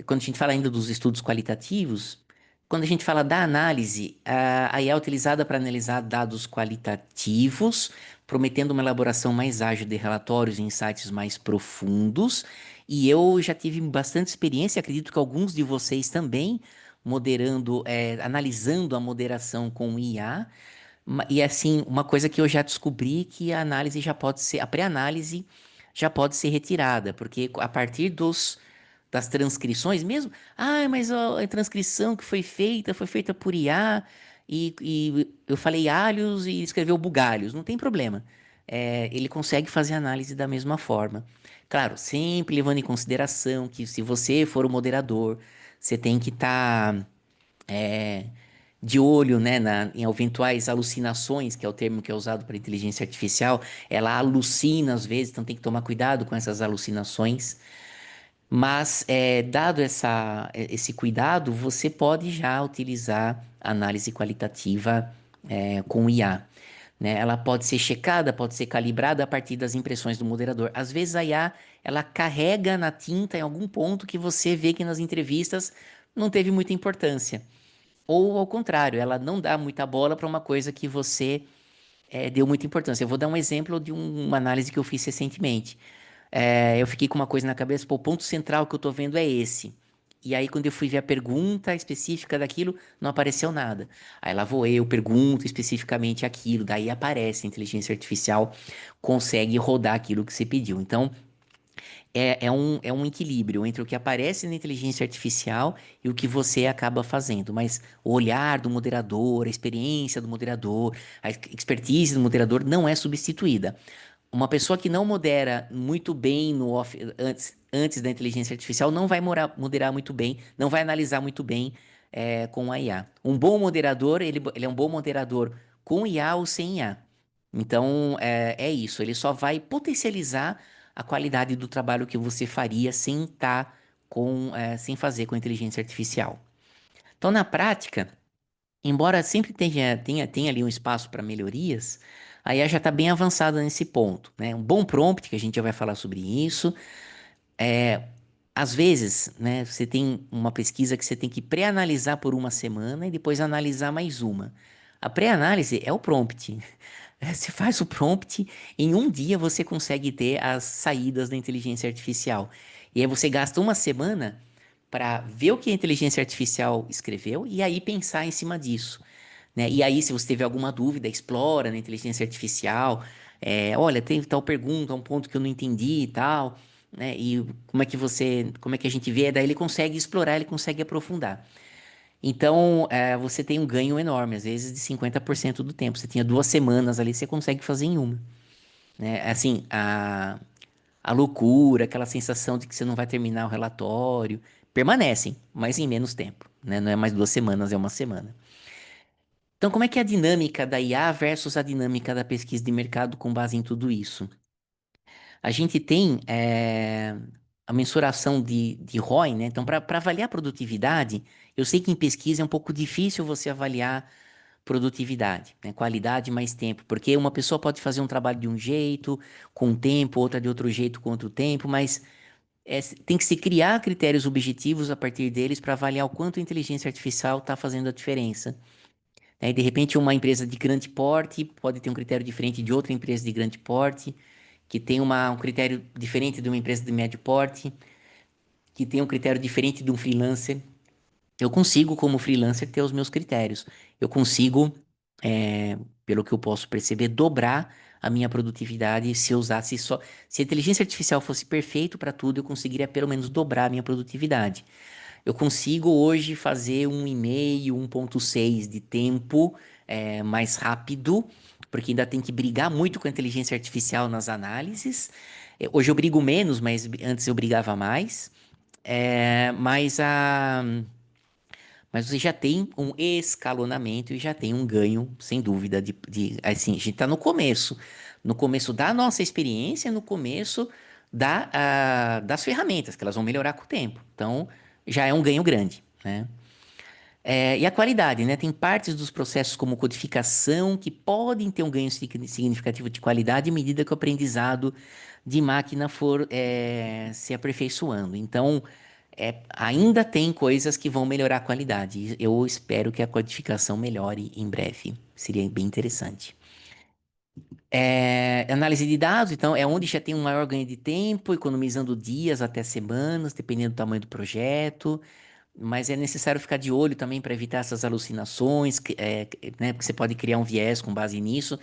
quando a gente fala ainda dos estudos qualitativos, quando a gente fala da análise, a IA é utilizada para analisar dados qualitativos, prometendo uma elaboração mais ágil de relatórios e insights mais profundos. E eu já tive bastante experiência, acredito que alguns de vocês também, analisando a moderação com IA. E assim, uma coisa que eu já descobri que a análise já pode ser, a pré-análise já pode ser retirada, porque a partir das transcrições mesmo, mas a transcrição que foi feita por IA, e eu falei alhos e escreveu bugalhos, não tem problema. Ele consegue fazer análise da mesma forma. Claro, sempre levando em consideração que se você for o moderador, você tem que estar de olho, né, em eventuais alucinações, que é o termo que é usado para inteligência artificial. Ela alucina às vezes, então tem que tomar cuidado com essas alucinações. Mas, dado esse cuidado, você pode já utilizar análise qualitativa com IA. Né? Ela pode ser checada, pode ser calibrada a partir das impressões do moderador. Às vezes a IA ela carrega na tinta em algum ponto que você vê que nas entrevistas não teve muita importância. Ou ao contrário, ela não dá muita bola para uma coisa que você deu muita importância. Eu vou dar um exemplo de uma análise que eu fiz recentemente. Eu fiquei com uma coisa na cabeça, pô, o ponto central que eu tô vendo é esse. E aí, quando eu fui ver a pergunta específica daquilo, não apareceu nada. Aí lá vou eu, pergunto especificamente aquilo, daí aparece, a inteligência artificial consegue rodar aquilo que você pediu. Então, é um equilíbrio entre o que aparece na inteligência artificial e o que você acaba fazendo. Mas o olhar do moderador, a experiência do moderador, a expertise do moderador não é substituída. Uma pessoa que não modera muito bem antes da inteligência artificial não vai moderar muito bem, não vai analisar muito bem com a IA. Um bom moderador, ele é um bom moderador com IA ou sem IA. Então, é isso. Ele só vai potencializar a qualidade do trabalho que você faria sem fazer com inteligência artificial. Então, na prática, embora sempre tenha ali um espaço para melhorias, a IA já está bem avançada nesse ponto, né? Um bom prompt, que a gente já vai falar sobre isso. Às vezes, né, você tem uma pesquisa que você tem que pré-analisar por uma semana e depois analisar mais uma. A pré-análise é o prompt. Você faz o prompt, em um dia você consegue ter as saídas da inteligência artificial. E aí você gasta uma semana para ver o que a inteligência artificial escreveu e aí pensar em cima disso, né? E aí, se você teve alguma dúvida, explora na inteligência artificial. Olha, tem tal pergunta, um ponto que eu não entendi e tal, né? E como é que a gente vê? Daí ele consegue explorar, ele consegue aprofundar. Então, você tem um ganho enorme, às vezes de 50% do tempo. Você tinha 2 semanas ali, você consegue fazer em uma, né? Assim, a loucura, aquela sensação de que você não vai terminar o relatório, permanecem, mas em menos tempo, né? Não é mais 2 semanas, é uma semana. Então, como é que é a dinâmica da IA versus a dinâmica da pesquisa de mercado com base em tudo isso? A gente tem a mensuração de ROI, né? Então, para avaliar produtividade, eu sei que em pesquisa é um pouco difícil você avaliar produtividade, né? Qualidade mais tempo, porque uma pessoa pode fazer um trabalho de um jeito, com tempo, outra de outro jeito, com outro tempo, mas tem que se criar critérios objetivos a partir deles para avaliar o quanto a inteligência artificial está fazendo a diferença. Né? E de repente, uma empresa de grande porte pode ter um critério diferente de outra empresa de grande porte, que tem um critério diferente de uma empresa de médio porte, que tem um critério diferente de um freelancer. Eu consigo, como freelancer, ter os meus critérios. Eu consigo, pelo que eu posso perceber, dobrar a minha produtividade se eu usasse só. Se a inteligência artificial fosse perfeito para tudo, eu conseguiria pelo menos dobrar a minha produtividade. Eu consigo hoje fazer um e-mail 1.6 de tempo mais rápido, porque ainda tem que brigar muito com a inteligência artificial nas análises. Hoje eu brigo menos, mas antes eu brigava mais. É, mas, a, mas você já tem um escalonamento e já tem um ganho, sem dúvida, assim, a gente está no começo da nossa experiência, no começo das ferramentas, que elas vão melhorar com o tempo. Então, já é um ganho grande, né? E a qualidade, né? Tem partes dos processos como codificação que podem ter um ganho significativo de qualidade à medida que o aprendizado de máquina for se aperfeiçoando. Então, ainda tem coisas que vão melhorar a qualidade. Eu espero que a codificação melhore em breve. Seria bem interessante. Análise de dados, então, é onde já tem um maior ganho de tempo, economizando dias até semanas, dependendo do tamanho do projeto. Mas é necessário ficar de olho também para evitar essas alucinações, né? Porque você pode criar um viés com base nisso.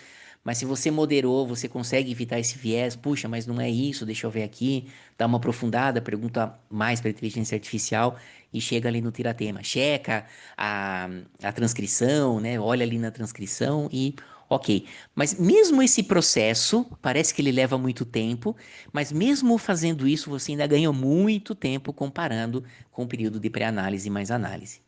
Mas se você moderou, você consegue evitar esse viés. Puxa, mas não é isso, deixa eu ver aqui. Dá uma aprofundada, pergunta mais para a inteligência artificial e chega ali no tiratema. Checa a transcrição, né? Olha ali na transcrição e ok. Mas mesmo esse processo, parece que ele leva muito tempo, mas mesmo fazendo isso, você ainda ganha muito tempo comparando com o período de pré-análise mais análise.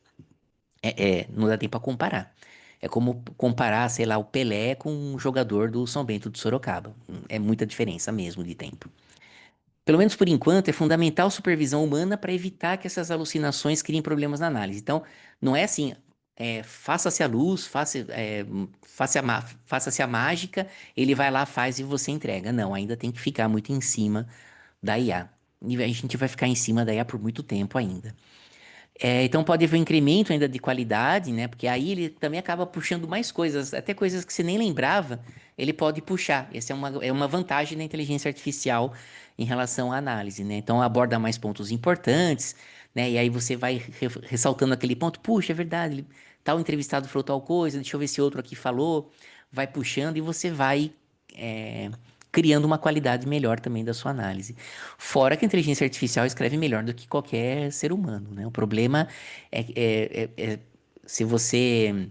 Não dá tempo para comparar. É como comparar, sei lá, o Pelé com um jogador do São Bento de Sorocaba. É muita diferença mesmo de tempo. Pelo menos por enquanto, é fundamental supervisão humana para evitar que essas alucinações criem problemas na análise. Então, não é assim, faça-se a luz, faça-se a mágica, ele vai lá, faz e você entrega. Não, ainda tem que ficar muito em cima da IA. E a gente vai ficar em cima da IA por muito tempo ainda. Então pode haver um incremento ainda de qualidade, né? Porque aí ele também acaba puxando mais coisas, até coisas que você nem lembrava, ele pode puxar. Essa é uma vantagem da inteligência artificial em relação à análise, né? Então aborda mais pontos importantes, né? E aí você vai ressaltando aquele ponto, puxa, é verdade, tal entrevistado falou tal coisa, deixa eu ver se outro aqui falou, vai puxando e você vai é, criando uma qualidade melhor também da sua análise. Fora que a inteligência artificial escreve melhor do que qualquer ser humano, né? O problema é se você.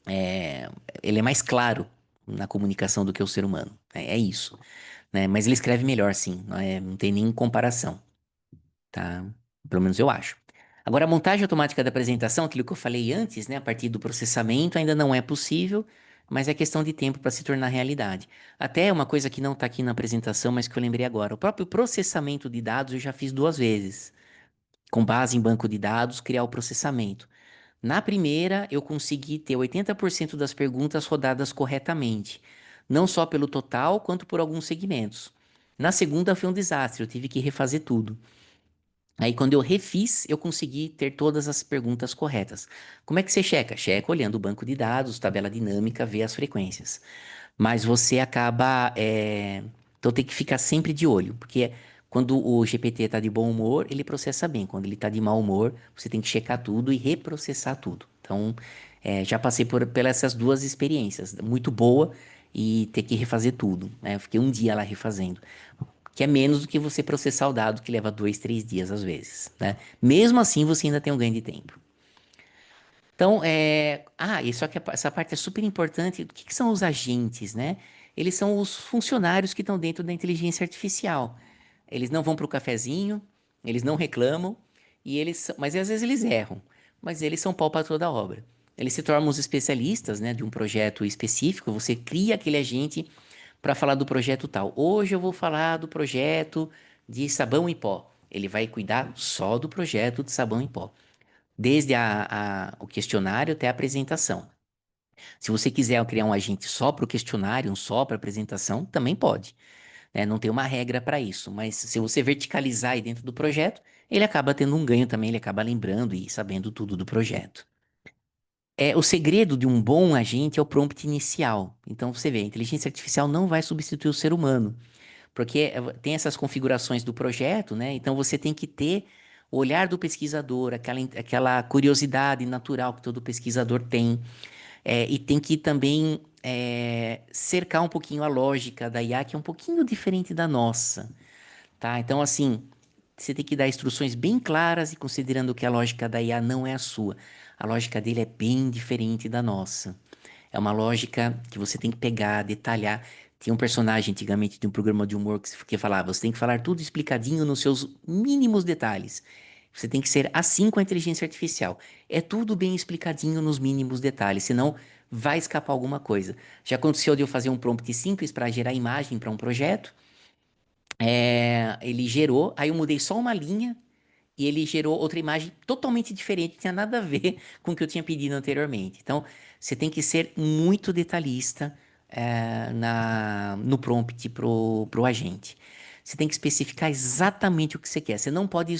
é, ele é mais claro na comunicação do que o ser humano. É isso, né? Mas ele escreve melhor, sim. Não tem nem comparação, tá? Pelo menos eu acho. Agora, a montagem automática da apresentação, aquilo que eu falei antes, né? A partir do processamento, ainda não é possível. mas é questão de tempo para se tornar realidade. Até uma coisa que não está aqui na apresentação, mas que eu lembrei agora. O próprio processamento de dados eu já fiz 2 vezes. Com base em banco de dados, criar o processamento. Na primeira, eu consegui ter 80% das perguntas rodadas corretamente, não só pelo total, quanto por alguns segmentos. Na segunda, foi um desastre, eu tive que refazer tudo. Aí, quando eu refiz, eu consegui ter todas as perguntas corretas. Como é que você checa? Checa olhando o banco de dados, tabela dinâmica, vê as frequências. Mas você acaba. Então tem que ficar sempre de olho, porque quando o GPT está de bom humor, ele processa bem. Quando ele está de mau humor, você tem que checar tudo e reprocessar tudo. Então, já passei pelas essas 2 experiências. Muito boa e ter que refazer tudo, né? Eu fiquei um dia lá refazendo. Que é menos do que você processar o dado, que leva 2, 3 dias às vezes, né? Mesmo assim, você ainda tem um ganho de tempo. Então, e só que essa parte é super importante. O que que são os agentes, né? Eles são os funcionários que estão dentro da inteligência artificial. Eles não vão para o cafezinho, eles não reclamam, mas às vezes eles erram, mas eles são pau para toda a obra. Eles se tornam os especialistas, né, de um projeto específico. Você cria aquele agente para falar do projeto tal. Hoje eu vou falar do projeto de sabão em pó. Ele vai cuidar só do projeto de sabão em pó, desde o questionário até a apresentação. Se você quiser criar um agente só para o questionário, um só para a apresentação, também pode, né? Não tem uma regra para isso, mas se você verticalizar aí dentro do projeto, ele acaba tendo um ganho também, ele acaba lembrando e sabendo tudo do projeto. O segredo de um bom agente é o prompt inicial. Então você vê, a inteligência artificial não vai substituir o ser humano, porque tem essas configurações do projeto, né? Então você tem que ter o olhar do pesquisador, aquela curiosidade natural que todo pesquisador tem, e tem que também cercar um pouquinho a lógica da IA, que é um pouquinho diferente da nossa, tá? Então, assim, você tem que dar instruções bem claras e considerando que a lógica da IA não é a sua. A lógica dele é bem diferente da nossa. É uma lógica que você tem que pegar, detalhar. Tinha um personagem antigamente de um programa de humor que falava: você tem que falar tudo explicadinho nos seus mínimos detalhes. Você tem que ser assim com a inteligência artificial. É tudo bem explicadinho nos mínimos detalhes, senão vai escapar alguma coisa. Já aconteceu de eu fazer um prompt simples para gerar imagem para um projeto. Ele gerou, aí eu mudei só uma linha e ele gerou outra imagem totalmente diferente, não tinha nada a ver com o que eu tinha pedido anteriormente. Então, você tem que ser muito detalhista no prompt pro agente. Você tem que especificar exatamente o que você quer. Você não pode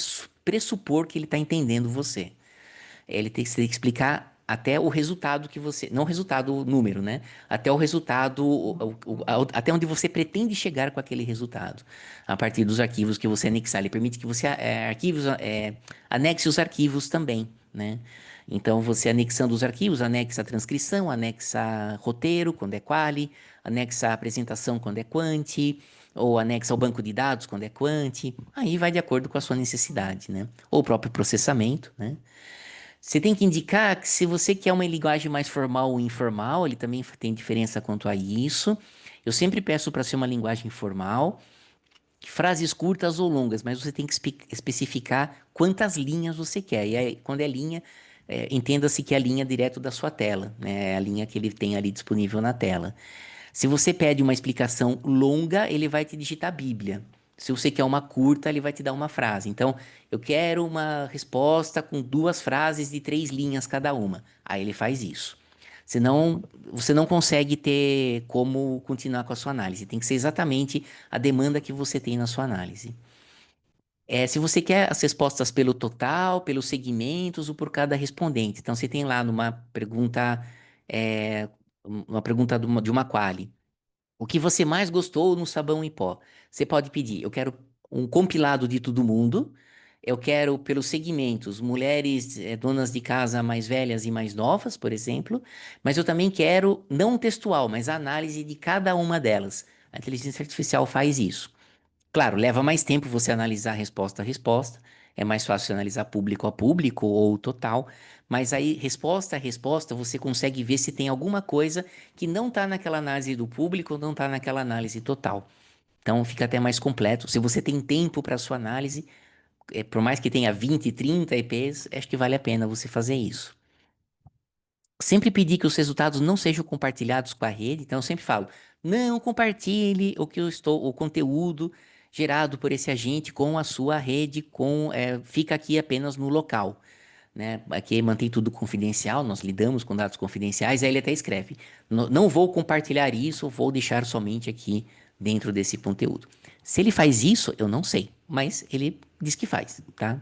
pressupor que ele está entendendo você. Você tem que explicar até o resultado que você. Não o resultado, o número, né? Até o resultado, até onde você pretende chegar com aquele resultado. A partir dos arquivos que você anexar. Ele permite que você anexe os arquivos também, né? Então, você anexando os arquivos, anexa a transcrição, anexa roteiro, quando é quali, anexa a apresentação, quando é quanti, ou anexa o banco de dados, quando é quanti. Aí vai de acordo com a sua necessidade, né? Ou o próprio processamento, né? Você tem que indicar que se você quer uma linguagem mais formal ou informal, ele também tem diferença quanto a isso. Eu sempre peço para ser uma linguagem formal, frases curtas ou longas, mas você tem que especificar quantas linhas você quer. E aí, quando é linha, entenda-se que é a linha direto da sua tela, né? É a linha que ele tem ali disponível na tela. Se você pede uma explicação longa, ele vai te digitar a Bíblia. Se você quer uma curta, ele vai te dar uma frase. Então, eu quero uma resposta com 2 frases de 3 linhas cada uma. Aí ele faz isso. Senão, você não consegue ter como continuar com a sua análise. Tem que ser exatamente a demanda que você tem na sua análise. Se você quer as respostas pelo total, pelos segmentos ou por cada respondente. Então, você tem lá numa pergunta, é, uma pergunta de uma quali. O que você mais gostou no sabão em pó? Você pode pedir, eu quero um compilado de todo mundo, eu quero pelos segmentos, mulheres donas de casa mais velhas e mais novas, por exemplo, mas eu também quero, não textual, mas a análise de cada uma delas. A inteligência artificial faz isso. Claro, leva mais tempo você analisar resposta a resposta, é mais fácil analisar público a público ou total, mas aí, resposta a resposta, você consegue ver se tem alguma coisa que não está naquela análise do público ou não está naquela análise total. Então fica até mais completo. Se você tem tempo para sua análise, por mais que tenha 20, 30 EPs, acho que vale a pena você fazer isso. Sempre pedir que os resultados não sejam compartilhados com a rede. Então, eu sempre falo, não compartilhe o conteúdo gerado por esse agente com a sua rede, fica aqui apenas no local, né? Aqui mantém tudo confidencial, nós lidamos com dados confidenciais, aí ele até escreve, não vou compartilhar isso, vou deixar somente aqui dentro desse conteúdo. Se ele faz isso, eu não sei, mas ele diz que faz, tá?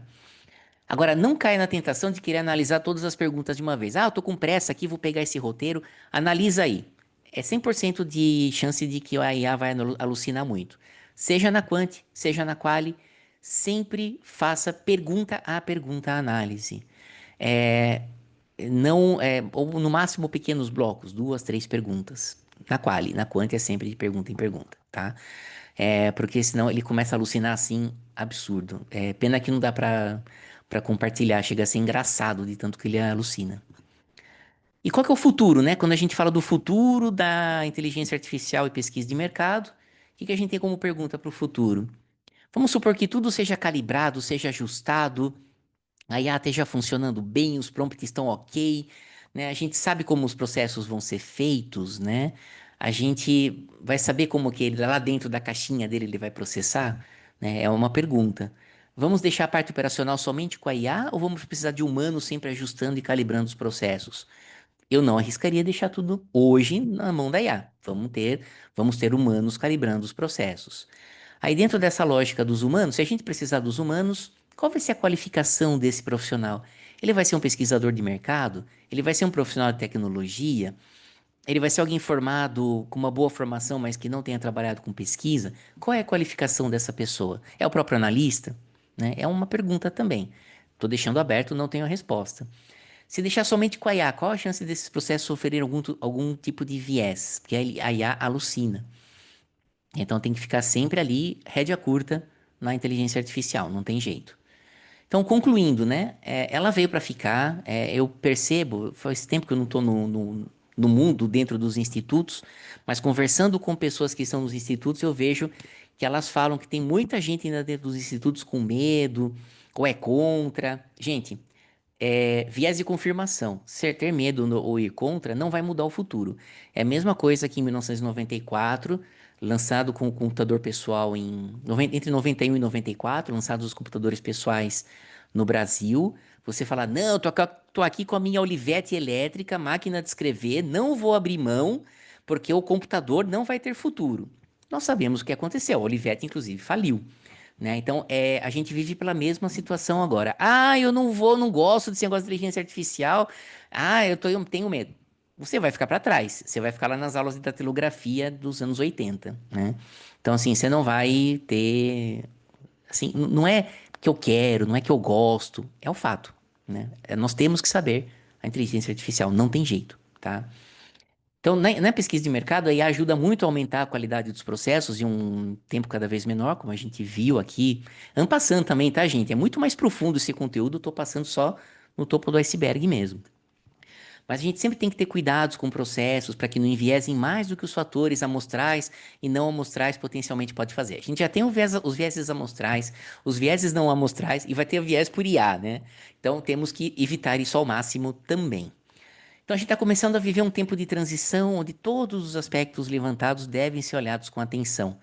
Agora, não caia na tentação de querer analisar todas as perguntas de uma vez. Ah, eu tô com pressa aqui, vou pegar esse roteiro, analisa aí. É 100% de chance de que a IA vai alucinar muito. Seja na quant, seja na quali, sempre faça pergunta a pergunta a análise. É, não, ou no máximo pequenos blocos, duas, três perguntas. Na quali, na quant é sempre de pergunta em pergunta, tá? Porque senão ele começa a alucinar assim, absurdo. Pena que não dá pra compartilhar, chega a ser engraçado de tanto que ele alucina. E qual que é o futuro, né? Quando a gente fala do futuro da inteligência artificial e pesquisa de mercado, o que que a gente tem como pergunta para o futuro? Vamos supor que tudo seja calibrado, seja ajustado, a IA esteja funcionando bem, os prompts estão ok, né? A gente sabe como os processos vão ser feitos, né? A gente vai saber como que ele, lá dentro da caixinha dele, ele vai processar, né? É uma pergunta. Vamos deixar a parte operacional somente com a IA ou vamos precisar de humanos sempre ajustando e calibrando os processos? Eu não arriscaria deixar tudo hoje na mão da IA. Vamos ter humanos calibrando os processos. Aí, dentro dessa lógica dos humanos, se a gente precisar dos humanos, qual vai ser a qualificação desse profissional? Ele vai ser um pesquisador de mercado? Ele vai ser um profissional de tecnologia? Ele vai ser alguém formado com uma boa formação, mas que não tenha trabalhado com pesquisa? Qual é a qualificação dessa pessoa? É o próprio analista? Né? É uma pergunta também. Estou deixando aberto, não tenho a resposta. Se deixar somente com a IA, qual a chance desses processos sofrerem algum tipo de viés? Porque a IA alucina. Então tem que ficar sempre ali, rédea curta, na inteligência artificial, não tem jeito. Então, concluindo, né? Ela veio para ficar. Eu percebo, faz tempo que eu não estou no mundo, dentro dos institutos, mas conversando com pessoas que estão nos institutos, eu vejo que elas falam que tem muita gente ainda dentro dos institutos com medo, ou é contra. Gente, viés de confirmação. Ter medo ou ir contra não vai mudar o futuro. É a mesma coisa que em 1994, lançado com o computador pessoal entre 91 e 94, lançados os computadores pessoais no Brasil. Você fala, não, tô aqui com a minha Olivetti elétrica, máquina de escrever, não vou abrir mão, porque o computador não vai ter futuro. Nós sabemos o que aconteceu. A Olivetti, inclusive, faliu, né? Então, a gente vive pela mesma situação agora. Ah, eu não gosto desse negócio de inteligência artificial. Ah, eu tenho medo. Você vai ficar para trás. Você vai ficar lá nas aulas de datilografia dos anos 80, né? Então, assim, você não vai ter. Assim, não é que eu quero, não é que eu gosto, é o fato, né? Nós temos que saber a inteligência artificial, não tem jeito, tá? Então, na pesquisa de mercado, aí ajuda muito a aumentar a qualidade dos processos em um tempo cada vez menor, como a gente viu aqui. Ampassando também, tá, gente? É muito mais profundo esse conteúdo, eu tô passando só no topo do iceberg mesmo. Mas a gente sempre tem que ter cuidados com processos para que não enviesem mais do que os fatores amostrais e não amostrais potencialmente pode fazer. A gente já tem os vieses amostrais, os vieses não amostrais e vai ter o viés por IA, né? Então temos que evitar isso ao máximo também. Então a gente está começando a viver um tempo de transição onde todos os aspectos levantados devem ser olhados com atenção.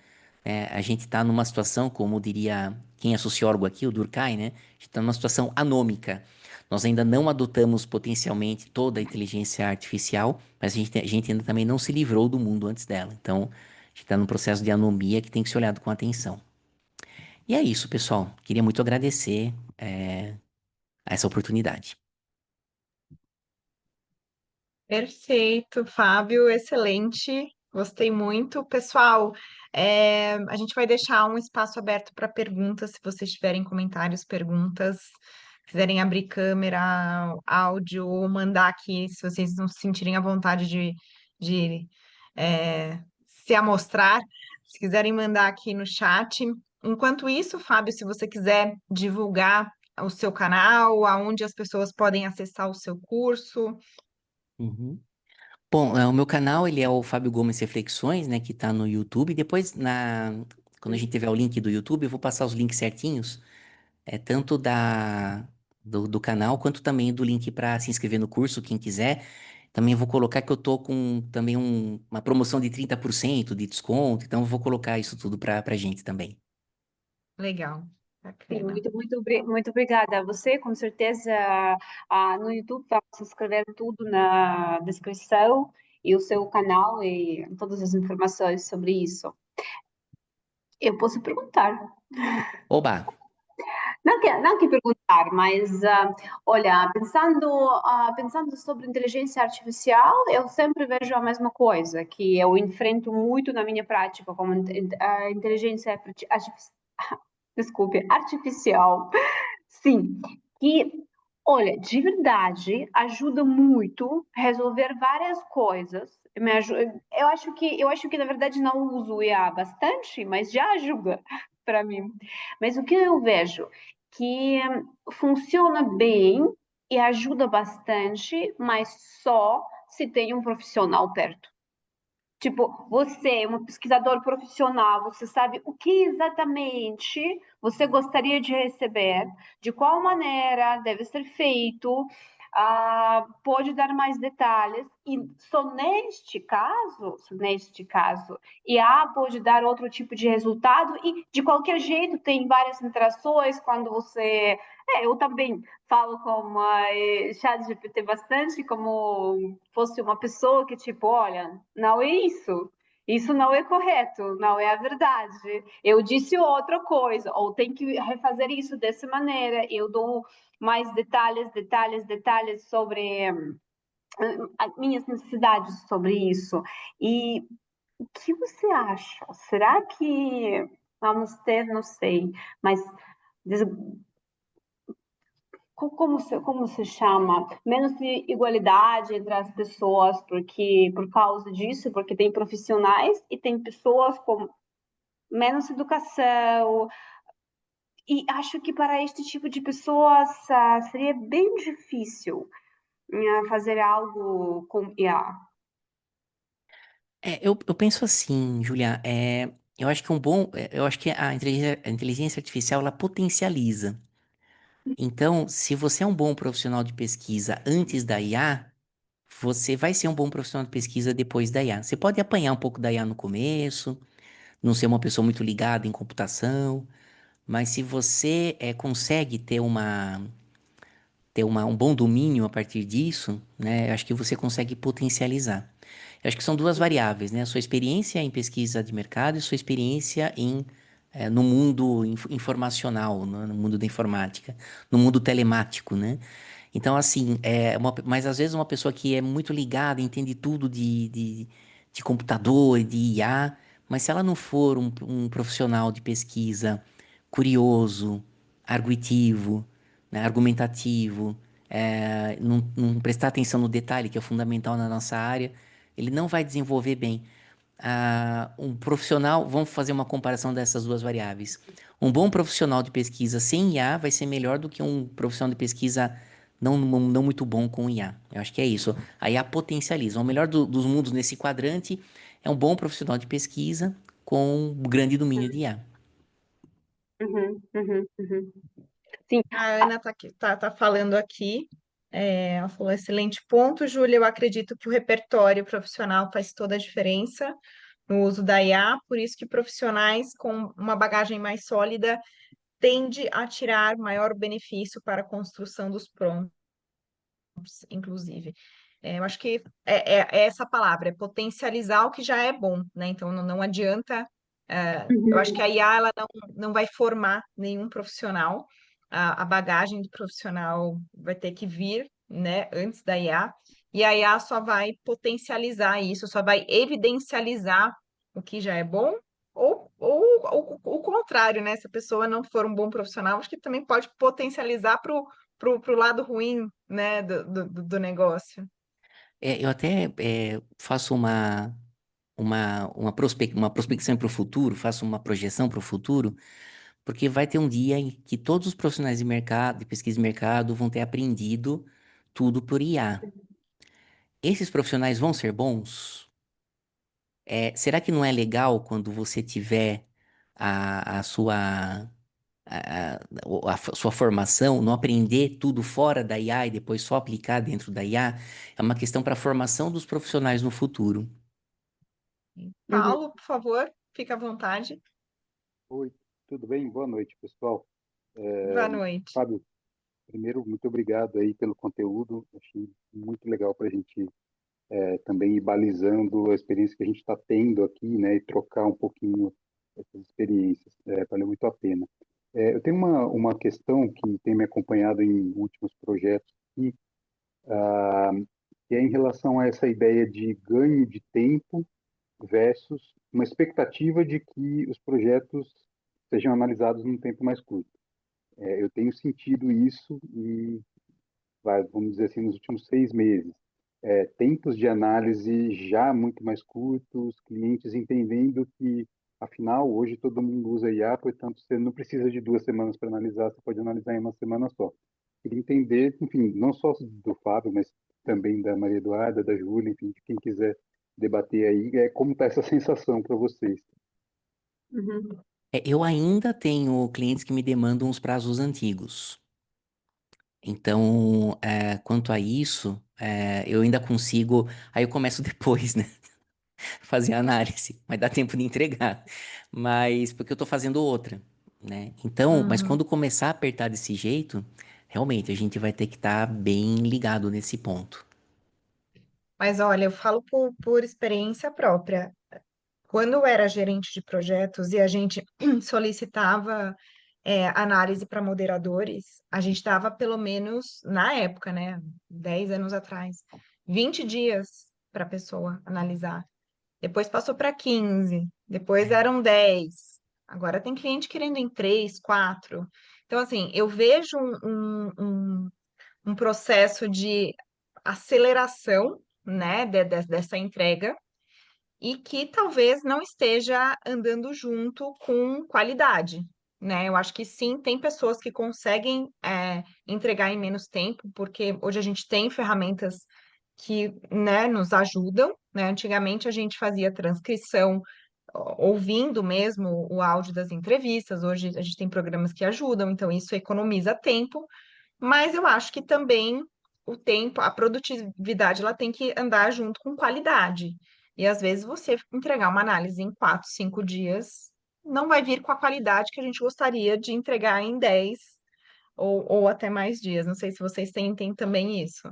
A gente está numa situação, como diria quem é sociólogo aqui, o Durkheim, né? A gente está numa situação anômica. Nós ainda não adotamos potencialmente toda a inteligência artificial, mas a gente ainda também não se livrou do mundo antes dela. Então, a gente está num processo de anomia que tem que ser olhado com atenção. E é isso, pessoal. Queria muito agradecer, essa oportunidade. Perfeito, Fábio, excelente, gostei muito. Pessoal, a gente vai deixar um espaço aberto para perguntas, se vocês tiverem comentários, perguntas, quiserem abrir câmera, áudio, ou mandar aqui, se vocês não se sentirem à vontade de se amostrar, se quiserem mandar aqui no chat. Enquanto isso, Fábio, se você quiser divulgar o seu canal, aonde as pessoas podem acessar o seu curso. Uhum. Bom, o meu canal, ele é o Fábio Gomes Reflexões, né, que tá no YouTube. Depois, quando a gente tiver o link do YouTube, eu vou passar os links certinhos, tanto do canal, quanto também do link para se inscrever no curso, quem quiser. Também vou colocar que eu tô com também uma promoção de 30% de desconto, então eu vou colocar isso tudo pra gente também. Legal, Sim, bacana. muito obrigada a você. Com certeza, no YouTube vamos escrever tudo na descrição e o seu canal e todas as informações sobre isso. Eu posso perguntar. Oba! Não que perguntar, mas olha, pensando sobre inteligência artificial, eu sempre vejo a mesma coisa, que eu enfrento muito na minha prática como a inteligência desculpe, artificial. Sim, que, olha, de verdade ajuda muito a resolver várias coisas. Eu acho que na verdade não uso o IA bastante, mas já ajuda para mim. Mas o que eu vejo que funciona bem e ajuda bastante, mas só se tem um profissional perto. Tipo, você é um pesquisador profissional, você sabe o que exatamente você gostaria de receber, de qual maneira deve ser feito, pode dar mais detalhes, e só neste caso, IA pode dar outro tipo de resultado, e de qualquer jeito tem várias interações quando você. Eu também falo com a ChatGPT bastante, como fosse uma pessoa que, tipo, olha, não é isso. Isso não é correto, não é a verdade. Eu disse outra coisa, ou tem que refazer isso dessa maneira. Eu dou mais detalhes sobre as minhas necessidades sobre isso. E o que você acha? Será que vamos ter, não sei, mas como se chama? Menos de igualdade entre as pessoas, porque por causa disso, porque tem profissionais e tem pessoas com menos educação. E acho que para este tipo de pessoas seria bem difícil fazer algo com IA. Eu penso assim, Julia, eu acho que eu acho que a inteligência artificial, ela potencializa. Então, se você é um bom profissional de pesquisa antes da IA, você vai ser um bom profissional de pesquisa depois da IA. Você pode apanhar um pouco da IA no começo, não ser uma pessoa muito ligada em computação, mas se você consegue ter um bom domínio a partir disso, né, eu acho que você consegue potencializar. Eu acho que são duas variáveis, né? A sua experiência em pesquisa de mercado e sua experiência no mundo informacional, no mundo da informática, no mundo telemático, né? Então, assim, mas às vezes uma pessoa que é muito ligada, entende tudo de computador, de IA, mas se ela não for um profissional de pesquisa curioso, arguitivo, né, argumentativo, não prestar atenção no detalhe, que é fundamental na nossa área, ele não vai desenvolver bem. Um profissional, vamos fazer uma comparação dessas duas variáveis. Um bom profissional de pesquisa sem IA vai ser melhor do que um profissional de pesquisa não muito bom com IA. Eu acho que é isso. A IA potencializa. O melhor dos mundos nesse quadrante é um bom profissional de pesquisa com um grande domínio de IA. Uhum, uhum, uhum. Sim, A Ana tá falando aqui, ela falou, excelente ponto, Júlia, eu acredito que o repertório profissional faz toda a diferença no uso da IA, por isso que profissionais com uma bagagem mais sólida tende a tirar maior benefício para a construção dos prompts, inclusive. Eu acho que é essa palavra, é potencializar o que já é bom, né? Então não adianta. Eu acho que a IA ela não vai formar nenhum profissional, a bagagem do profissional vai ter que vir, né, antes da IA, e a IA só vai potencializar isso, só vai evidencializar o que já é bom, ou o contrário, né? Se a pessoa não for um bom profissional, acho que também pode potencializar pro lado ruim, né, do negócio. Eu até faço uma prospecção para o futuro, faço uma projeção para o futuro, porque vai ter um dia em que todos os profissionais de mercado, de pesquisa de mercado, vão ter aprendido tudo por IA. Esses profissionais vão ser bons? Será que não é legal quando você tiver a sua sua formação, não aprender tudo fora da IA e depois só aplicar dentro da IA, é uma questão para a formação dos profissionais no futuro. Uhum. Paulo, por favor, fica à vontade. Oi, tudo bem? Boa noite, pessoal. Boa noite. Fábio, primeiro, muito obrigado aí pelo conteúdo. Achei muito legal para a gente também ir balizando a experiência que a gente está tendo aqui, né, e trocar um pouquinho essas experiências. Valeu muito a pena. Eu tenho uma questão que tem me acompanhado em últimos projetos aqui, ah, que é em relação a essa ideia de ganho de tempo versus uma expectativa de que os projetos sejam analisados num tempo mais curto. Eu tenho sentido isso e, vamos dizer assim, nos últimos 6 meses. Tempos de análise já muito mais curtos, clientes entendendo que, afinal, hoje todo mundo usa IA, portanto, você não precisa de 2 semanas para analisar, você pode analisar em uma semana só. Queria entender, enfim, não só do Fábio, mas também da Maria Eduarda, da Júlia, enfim, de quem quiser debater aí, como está essa sensação para vocês. Uhum. Eu ainda tenho clientes que me demandam os prazos antigos. Então, quanto a isso, eu ainda consigo. Aí eu começo depois, né? Fazer a análise, mas dá tempo de entregar. Mas porque eu tô fazendo outra, né? Então, mas Uhum. quando começar a apertar desse jeito, realmente a gente vai ter que estar bem ligado nesse ponto. Mas olha, eu falo por experiência própria. Quando eu era gerente de projetos e a gente solicitava análise para moderadores, a gente dava pelo menos, na época, né, 10 anos atrás, 20 dias para a pessoa analisar. Depois passou para 15, depois eram 10. Agora tem cliente querendo em 3, 4. Então, assim, eu vejo um processo de aceleração, né, dessa entrega e que talvez não esteja andando junto com qualidade, né? Eu acho que sim, tem pessoas que conseguem entregar em menos tempo, porque hoje a gente tem ferramentas que, né, nos ajudam, né? Antigamente a gente fazia transcrição ouvindo mesmo o áudio das entrevistas, hoje a gente tem programas que ajudam, então isso economiza tempo, mas eu acho que também o tempo, a produtividade, ela tem que andar junto com qualidade. E às vezes você entregar uma análise em 4, 5 dias não vai vir com a qualidade que a gente gostaria de entregar em 10 ou até mais dias. Não sei se vocês têm também isso.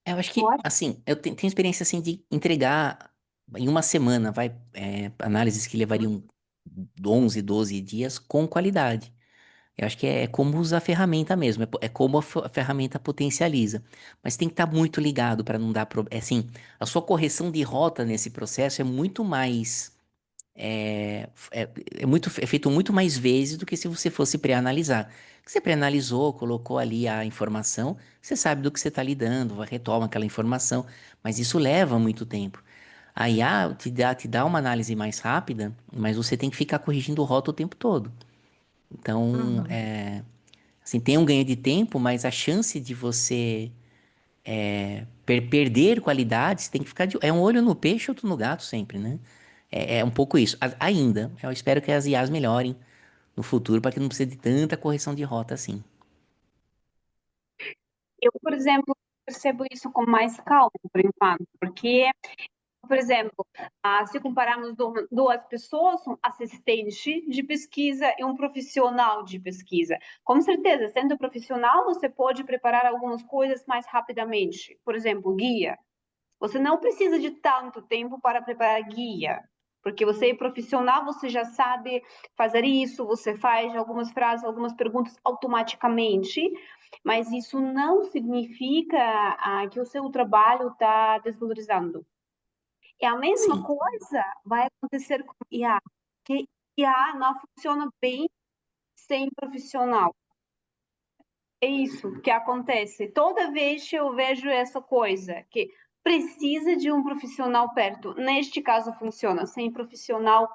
Eu acho Eu que, acho. assim, eu tenho experiência, assim, de entregar em uma semana, análises que levariam 11, 12 dias com qualidade. Eu acho que é como usar a ferramenta mesmo, é como a ferramenta potencializa. Mas tem que estar muito ligado para não dar problema. Assim, a sua correção de rota nesse processo é muito mais. É feito muito mais vezes do que se você fosse pré-analisar. Você pré-analisou, colocou ali a informação, você sabe do que você está lidando, retoma aquela informação, mas isso leva muito tempo. A IA te dá uma análise mais rápida, mas você tem que ficar corrigindo rota o tempo todo. Então, Uhum. assim, tem um ganho de tempo, mas a chance de você perder qualidade, você tem que ficar é um olho no peixe, outro no gato sempre, né? É um pouco isso. Ainda, eu espero que as IAs melhorem no futuro para que não precise de tanta correção de rota assim. Eu, por exemplo, percebo isso com mais calma, por enquanto, porque, por exemplo, se compararmos duas pessoas, um assistente de pesquisa e um profissional de pesquisa, com certeza, sendo profissional, você pode preparar algumas coisas mais rapidamente. Por exemplo, guia. Você não precisa de tanto tempo para preparar guia, porque você é profissional, você já sabe fazer isso, você faz algumas frases, algumas perguntas automaticamente, mas isso não significa que o seu trabalho está desvalorizando. E a mesma Sim. coisa vai acontecer com IA, que IA não funciona bem sem profissional. É isso que acontece. Toda vez que eu vejo essa coisa, que precisa de um profissional perto. Neste caso funciona. Sem profissional,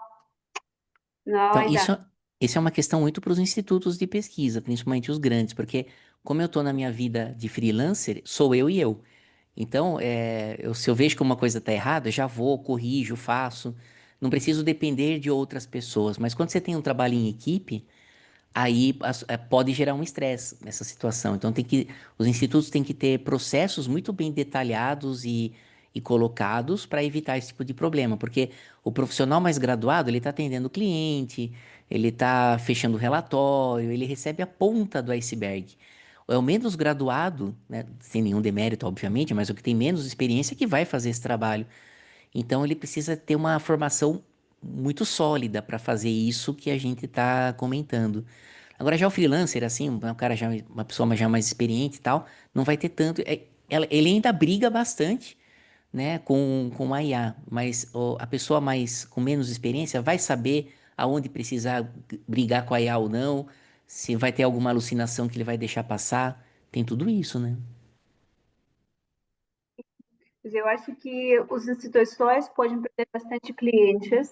não Então, vai dar. isso é uma questão muito para os institutos de pesquisa, principalmente os grandes, porque como eu estou na minha vida de freelancer, sou eu e eu. Então, se eu vejo que uma coisa está errada, eu já vou, corrijo, faço. não preciso depender de outras pessoas. Mas quando você tem um trabalho em equipe, aí pode gerar um estresse nessa situação. Então os institutos têm que ter processos muito bem detalhados e colocados para evitar esse tipo de problema, porque o profissional mais graduado, ele está atendendo o cliente, ele está fechando o relatório, ele recebe a ponta do iceberg. É o menos graduado, né, sem nenhum demérito, obviamente, mas o que tem menos experiência que vai fazer esse trabalho. Então ele precisa ter uma formação muito sólida para fazer isso que a gente está comentando. Agora já o freelancer, assim, um cara já, uma pessoa já mais experiente e tal, não vai ter tanto. Ele ainda briga bastante, né, com a IA, mas a pessoa mais com menos experiência vai saber aonde precisar brigar com a IA ou não, se vai ter alguma alucinação que ele vai deixar passar. Tem tudo isso, né? Eu acho que as instituições podem perder bastante clientes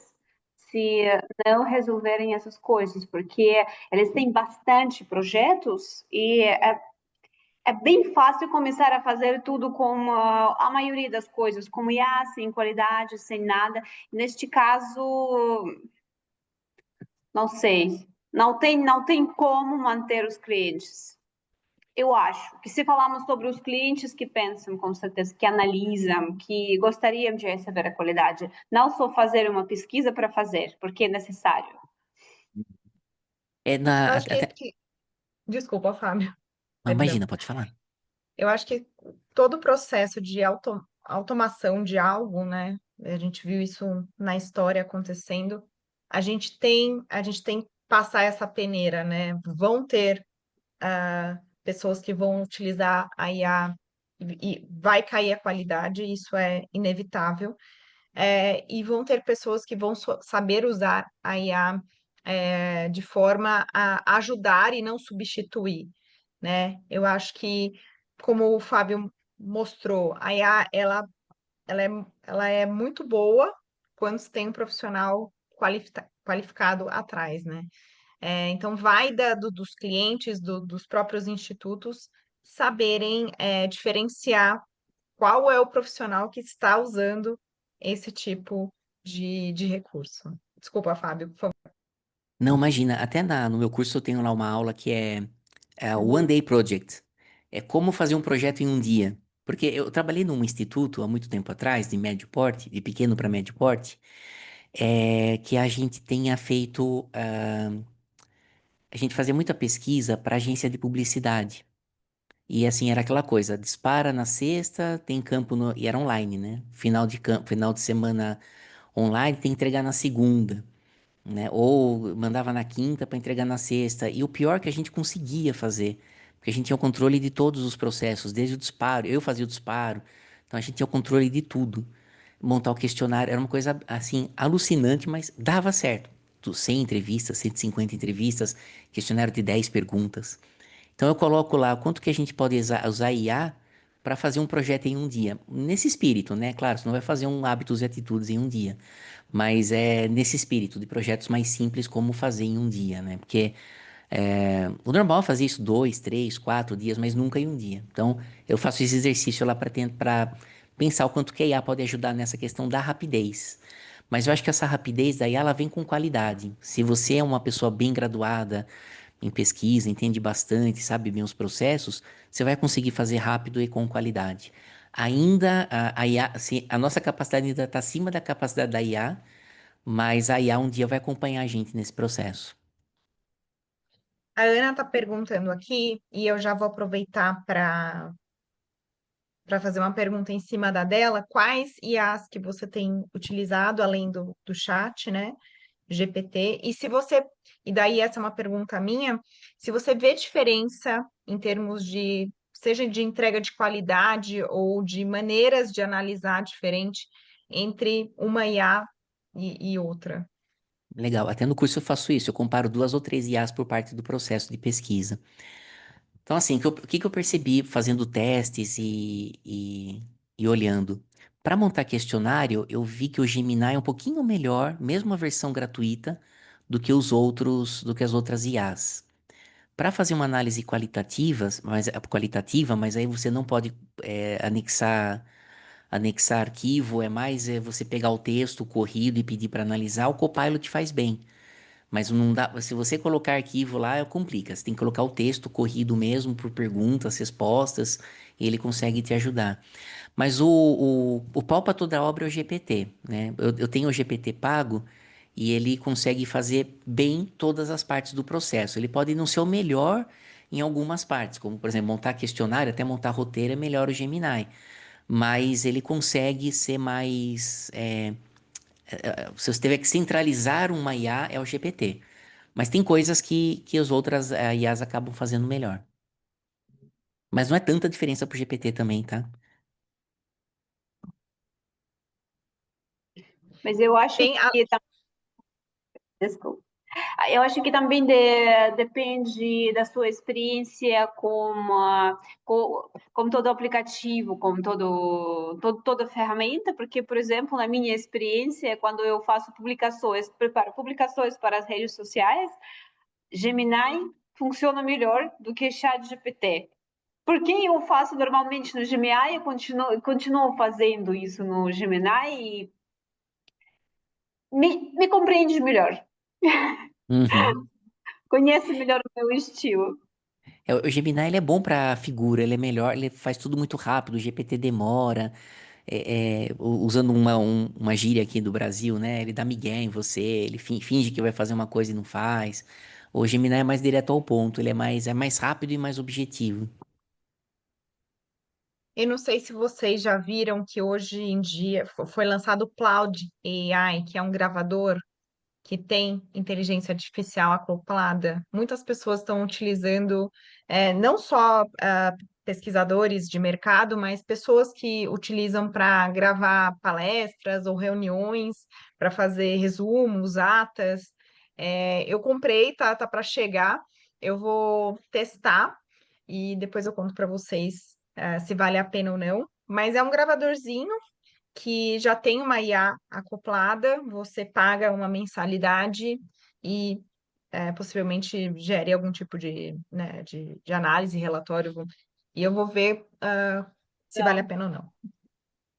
se não resolverem essas coisas, porque eles têm bastante projetos e é bem fácil começar a fazer tudo com a maioria das coisas, como IA, sem qualidade, sem nada. Neste caso, não sei, não tem como manter os clientes. Eu acho que se falarmos sobre os clientes que pensam, com certeza, que analisam, que gostariam de receber a qualidade, não só fazer uma pesquisa para fazer, porque é necessário. É na. Eu acho Até, desculpa, Fábio, não, perdão. imagina, pode falar. Eu acho que todo o processo de automação de algo, né? A gente viu isso na história acontecendo. A gente tem que passar essa peneira, né? Vão ter pessoas que vão utilizar a IA e vai cair a qualidade, isso é inevitável. E vão ter pessoas que vão saber usar a IA de forma a ajudar e não substituir, né? Eu acho que, como o Fábio mostrou, a IA, ela é, ela é muito boa quando se tem um profissional qualificado atrás, né? Então, vai dos clientes, dos próprios institutos, saberem diferenciar qual é o profissional que está usando esse tipo de recurso. Desculpa, Fábio, por favor. Não, imagina, até no meu curso eu tenho lá uma aula que é o One Day Project. É como fazer um projeto em um dia. Porque eu trabalhei num instituto há muito tempo atrás, de médio porte, de pequeno para médio porte, que a gente tenha feito, a gente fazia muita pesquisa para agência de publicidade. E assim, era aquela coisa, dispara na sexta, tem campo e era online, né? Final de semana online, tem que entregar na segunda, né? Ou mandava na quinta para entregar na sexta. E o pior é que a gente conseguia fazer, porque a gente tinha o controle de todos os processos, desde o disparo, eu fazia o disparo, então a gente tinha o controle de tudo. Montar o questionário era uma coisa assim alucinante, mas dava certo. 100 entrevistas, 150 entrevistas, questionário de 10 perguntas. Então eu coloco lá quanto que a gente pode usar IA para fazer um projeto em um dia. Nesse espírito, né? Claro, você não vai fazer um hábitos e atitudes em um dia. Mas é nesse espírito de projetos mais simples, como fazer em um dia, né? Porque o normal é fazer isso 2, 3, 4 dias, mas nunca em um dia. Então, eu faço esse exercício lá para pensar o quanto que a IA pode ajudar nessa questão da rapidez. Mas eu acho que essa rapidez daí ela vem com qualidade. Se você é uma pessoa bem graduada em pesquisa, entende bastante, sabe bem os processos, você vai conseguir fazer rápido e com qualidade. Ainda a IA, assim, a nossa capacidade ainda está acima da capacidade da IA, mas a IA um dia vai acompanhar a gente nesse processo. A Ana está perguntando aqui, e eu já vou aproveitar para fazer uma pergunta em cima da dela, quais IAs que você tem utilizado, além do chat, né? GPT, e daí essa é uma pergunta minha, se você vê diferença em termos de, seja de entrega de qualidade ou de maneiras de analisar diferente entre uma IA e outra. Legal, até no curso eu faço isso, eu comparo 2 ou 3 IAs por parte do processo de pesquisa. Então, assim, o que que eu percebi fazendo testes e olhando? Para montar questionário, eu vi que o Gemini é um pouquinho melhor, mesmo a versão gratuita, do que as outras IAs. Para fazer uma análise qualitativa, mas aí você não pode anexar anexar arquivo, é mais você pegar o texto corrido e pedir para analisar, o Copilot faz bem. Mas não dá, se você colocar arquivo lá, complica. Você tem que colocar o texto corrido mesmo por perguntas, respostas, e ele consegue te ajudar. Mas o pau para toda obra é o GPT, né? Eu tenho o GPT pago e ele consegue fazer bem todas as partes do processo. Ele pode não ser o melhor em algumas partes, como por exemplo, montar questionário, até montar roteiro é melhor o Gemini. Mas ele consegue ser mais. Se você tiver que centralizar uma IA, é o GPT. Mas tem coisas que as outras IAs acabam fazendo melhor. Mas não é tanta diferença pro GPT também, tá? Mas eu acho Tem a- que desculpa. Eu acho que também depende da sua experiência com todo aplicativo, com toda ferramenta, porque, por exemplo, na minha experiência, quando eu faço publicações, preparo publicações para as redes sociais, Gemini funciona melhor do que ChatGPT. Porque eu faço normalmente no Gemini, eu continuo fazendo isso no Gemini e me compreende melhor, Uhum. conhece melhor o meu estilo. O Gemini ele é bom pra figura, ele é melhor, ele faz tudo muito rápido, o GPT demora, usando uma gíria aqui do Brasil, né? Ele dá migué em você, ele finge que vai fazer uma coisa e não faz. O Gemini é mais direto ao ponto, ele é mais rápido e mais objetivo. eu não sei se vocês já viram que hoje em dia foi lançado o Cloud AI, que é um gravador que tem inteligência artificial acoplada. Muitas pessoas estão utilizando, não só pesquisadores de mercado, mas pessoas que utilizam para gravar palestras ou reuniões, para fazer resumos, atas. Eu comprei, tá para chegar. Eu vou testar e depois eu conto para vocês, se vale a pena ou não. Mas é um gravadorzinho que já tem uma IA acoplada, você paga uma mensalidade e possivelmente gere algum tipo de, né, de análise, relatório, e eu vou ver se vale a pena ou não.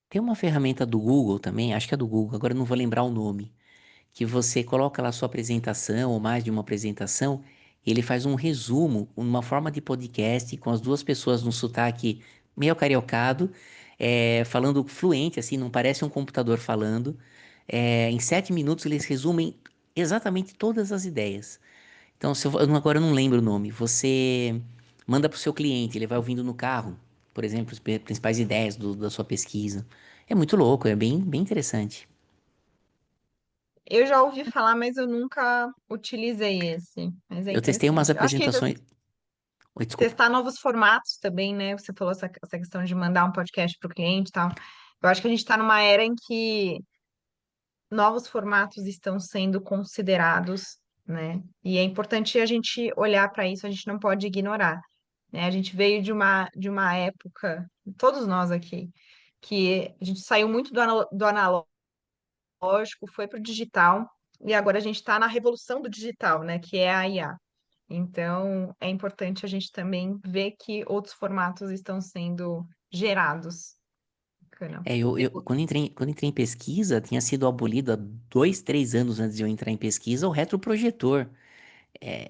Tem uma ferramenta do Google também, acho que é do Google, agora eu não vou lembrar o nome, que você coloca lá sua apresentação ou mais de uma apresentação, e ele faz um resumo, uma forma de podcast, com as duas pessoas num sotaque meio cariocado, falando fluente, assim, não parece um computador falando. Em 7 minutos eles resumem exatamente todas as ideias. Então, se agora eu não lembro o nome, você manda para o seu cliente, ele vai ouvindo no carro, por exemplo, as principais ideias da sua pesquisa. É muito louco, é bem, bem interessante. Eu já ouvi falar, mas eu nunca utilizei esse, mas é Eu testei umas interessante. Eu acho que apresentações. Oi, desculpa. testar novos formatos também, né? Você falou essa questão de mandar um podcast para o cliente e tal. Eu acho que a gente está numa era em que novos formatos estão sendo considerados, né? E é importante a gente olhar para isso, a gente não pode ignorar, né? A gente veio de uma época, todos nós aqui, que a gente saiu muito do analógico, foi para o digital, e agora a gente está na revolução do digital, né? Que é a IA. Então, é importante a gente também ver que outros formatos estão sendo gerados. Bacana. Quando entrei em pesquisa, tinha sido abolido há 2, 3 anos antes de eu entrar em pesquisa o retroprojetor.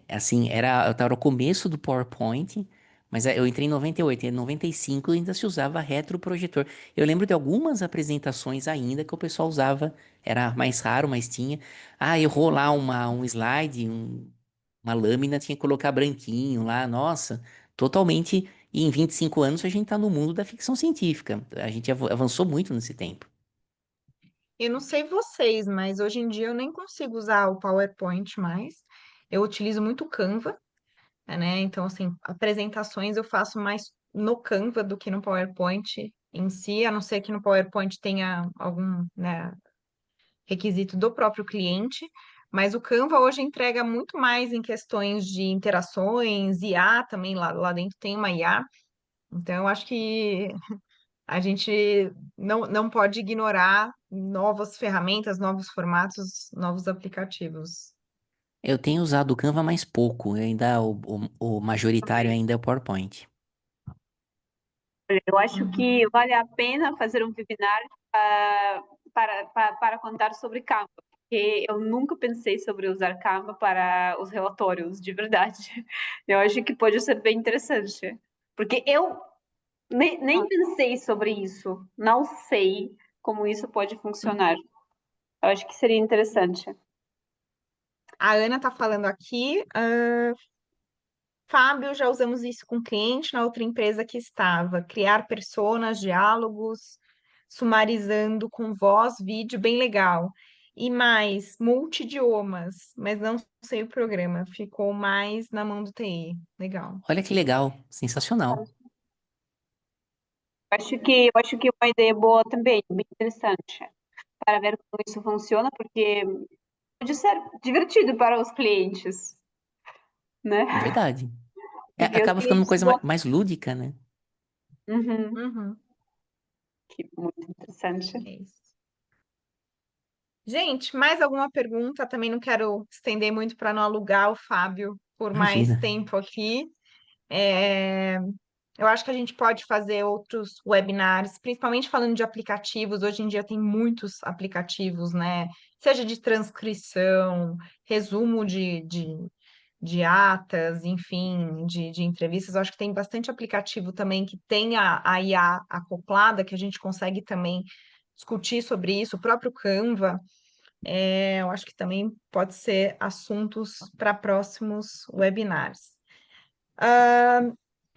Assim, eu tava no começo do PowerPoint, mas eu entrei em 98, e em 95 ainda se usava retroprojetor. Eu lembro de algumas apresentações ainda que o pessoal usava, era mais raro, mas tinha. Ah, errou lá um slide, uma lâmina, tinha que colocar branquinho lá, nossa, totalmente. E em 25 anos a gente tá no mundo da ficção científica. A gente avançou muito nesse tempo. Eu não sei vocês, mas hoje em dia eu nem consigo usar o PowerPoint mais. Eu utilizo muito o Canva, né? Então, assim, apresentações eu faço mais no Canva do que no PowerPoint em si, a não ser que no PowerPoint tenha algum, né, requisito do próprio cliente. Mas o Canva hoje entrega muito mais em questões de interações, IA também, lá dentro tem uma IA. Então, eu acho que a gente não pode ignorar novas ferramentas, novos formatos, novos aplicativos. Eu tenho usado o Canva mais pouco, ainda o majoritário ainda é o PowerPoint. Eu acho Uhum. que vale a pena fazer um webinar para contar sobre Canva, porque eu nunca pensei sobre usar Canva para os relatórios, de verdade. Eu acho que pode ser bem interessante, porque eu nem pensei sobre isso, não sei como isso pode funcionar. Eu acho que seria interessante. A Ana está falando aqui. Fábio, já usamos isso com cliente na outra empresa que estava. Criar personas, diálogos, sumarizando com voz, vídeo, bem legal. E mais, multidiomas, mas não sei o programa. Ficou mais na mão do TI. Legal. Olha que legal, sensacional. Eu acho que é uma ideia boa também, bem interessante, para ver como isso funciona, porque pode ser divertido para os clientes, né? Verdade. Porque os Acaba ficando uma clientes coisa gostam. mais lúdica, né? Uhum, Uhum, que muito interessante. é isso. Gente, mais alguma pergunta? Também não quero estender muito para não alugar o Fábio por mais Imagina. tempo aqui. É, Eu acho que a gente pode fazer outros webinars, principalmente falando de aplicativos. Hoje em dia tem muitos aplicativos, né? Seja de transcrição, resumo de atas, enfim, de entrevistas. Eu acho que tem bastante aplicativo também que tem a IA acoplada, que a gente consegue também discutir sobre isso. O próprio Canva, eu acho que também pode ser assuntos para próximos webinars.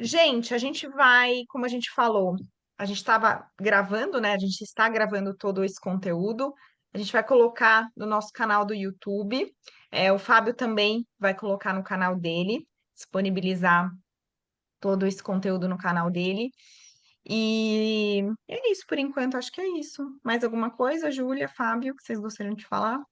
Gente, a gente vai, como a gente falou, a gente estava gravando, né? A gente está gravando todo esse conteúdo. A gente vai colocar no nosso canal do YouTube. O Fábio também vai colocar no canal dele, disponibilizar todo esse conteúdo no canal dele. E é isso por enquanto, acho que é isso. Mais alguma coisa, Júlia, Fábio, que vocês gostariam de falar?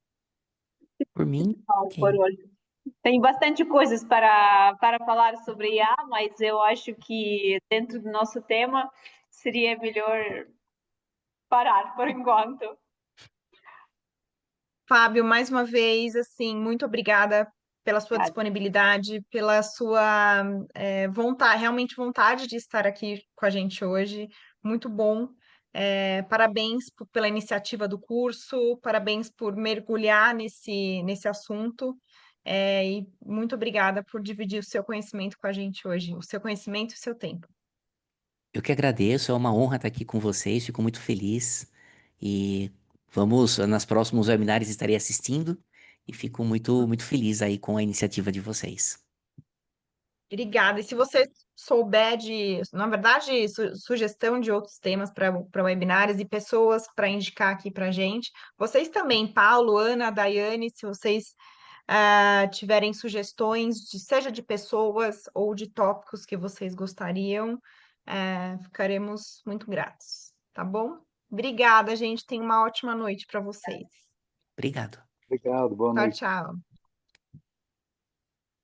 Por mim, Bom, por ok. hoje. Tem bastante coisas para falar sobre IA, mas eu acho que dentro do nosso tema seria melhor parar por enquanto. Fábio, mais uma vez, assim, muito obrigada pela sua Tá? disponibilidade, pela sua vontade, realmente vontade de estar aqui com a gente hoje. Muito bom. Parabéns pela iniciativa do curso, parabéns por mergulhar nesse assunto. E muito obrigada por dividir o seu conhecimento com a gente hoje, o seu conhecimento e o seu tempo. Eu que agradeço, é uma honra estar aqui com vocês, fico muito feliz. E vamos, nas próximos webinars estarei assistindo e fico muito feliz aí com a iniciativa de vocês. Obrigada. E se você souber na verdade, sugestão de outros temas para webinários e pessoas para indicar aqui para a gente, vocês também, Paulo, Ana, Daiane, se vocês tiverem sugestões, seja de pessoas ou de tópicos que vocês gostariam, ficaremos muito gratos, tá bom? Obrigada, gente. Tenha uma ótima noite para vocês. Obrigado. Obrigado, boa Tchau, noite. tchau.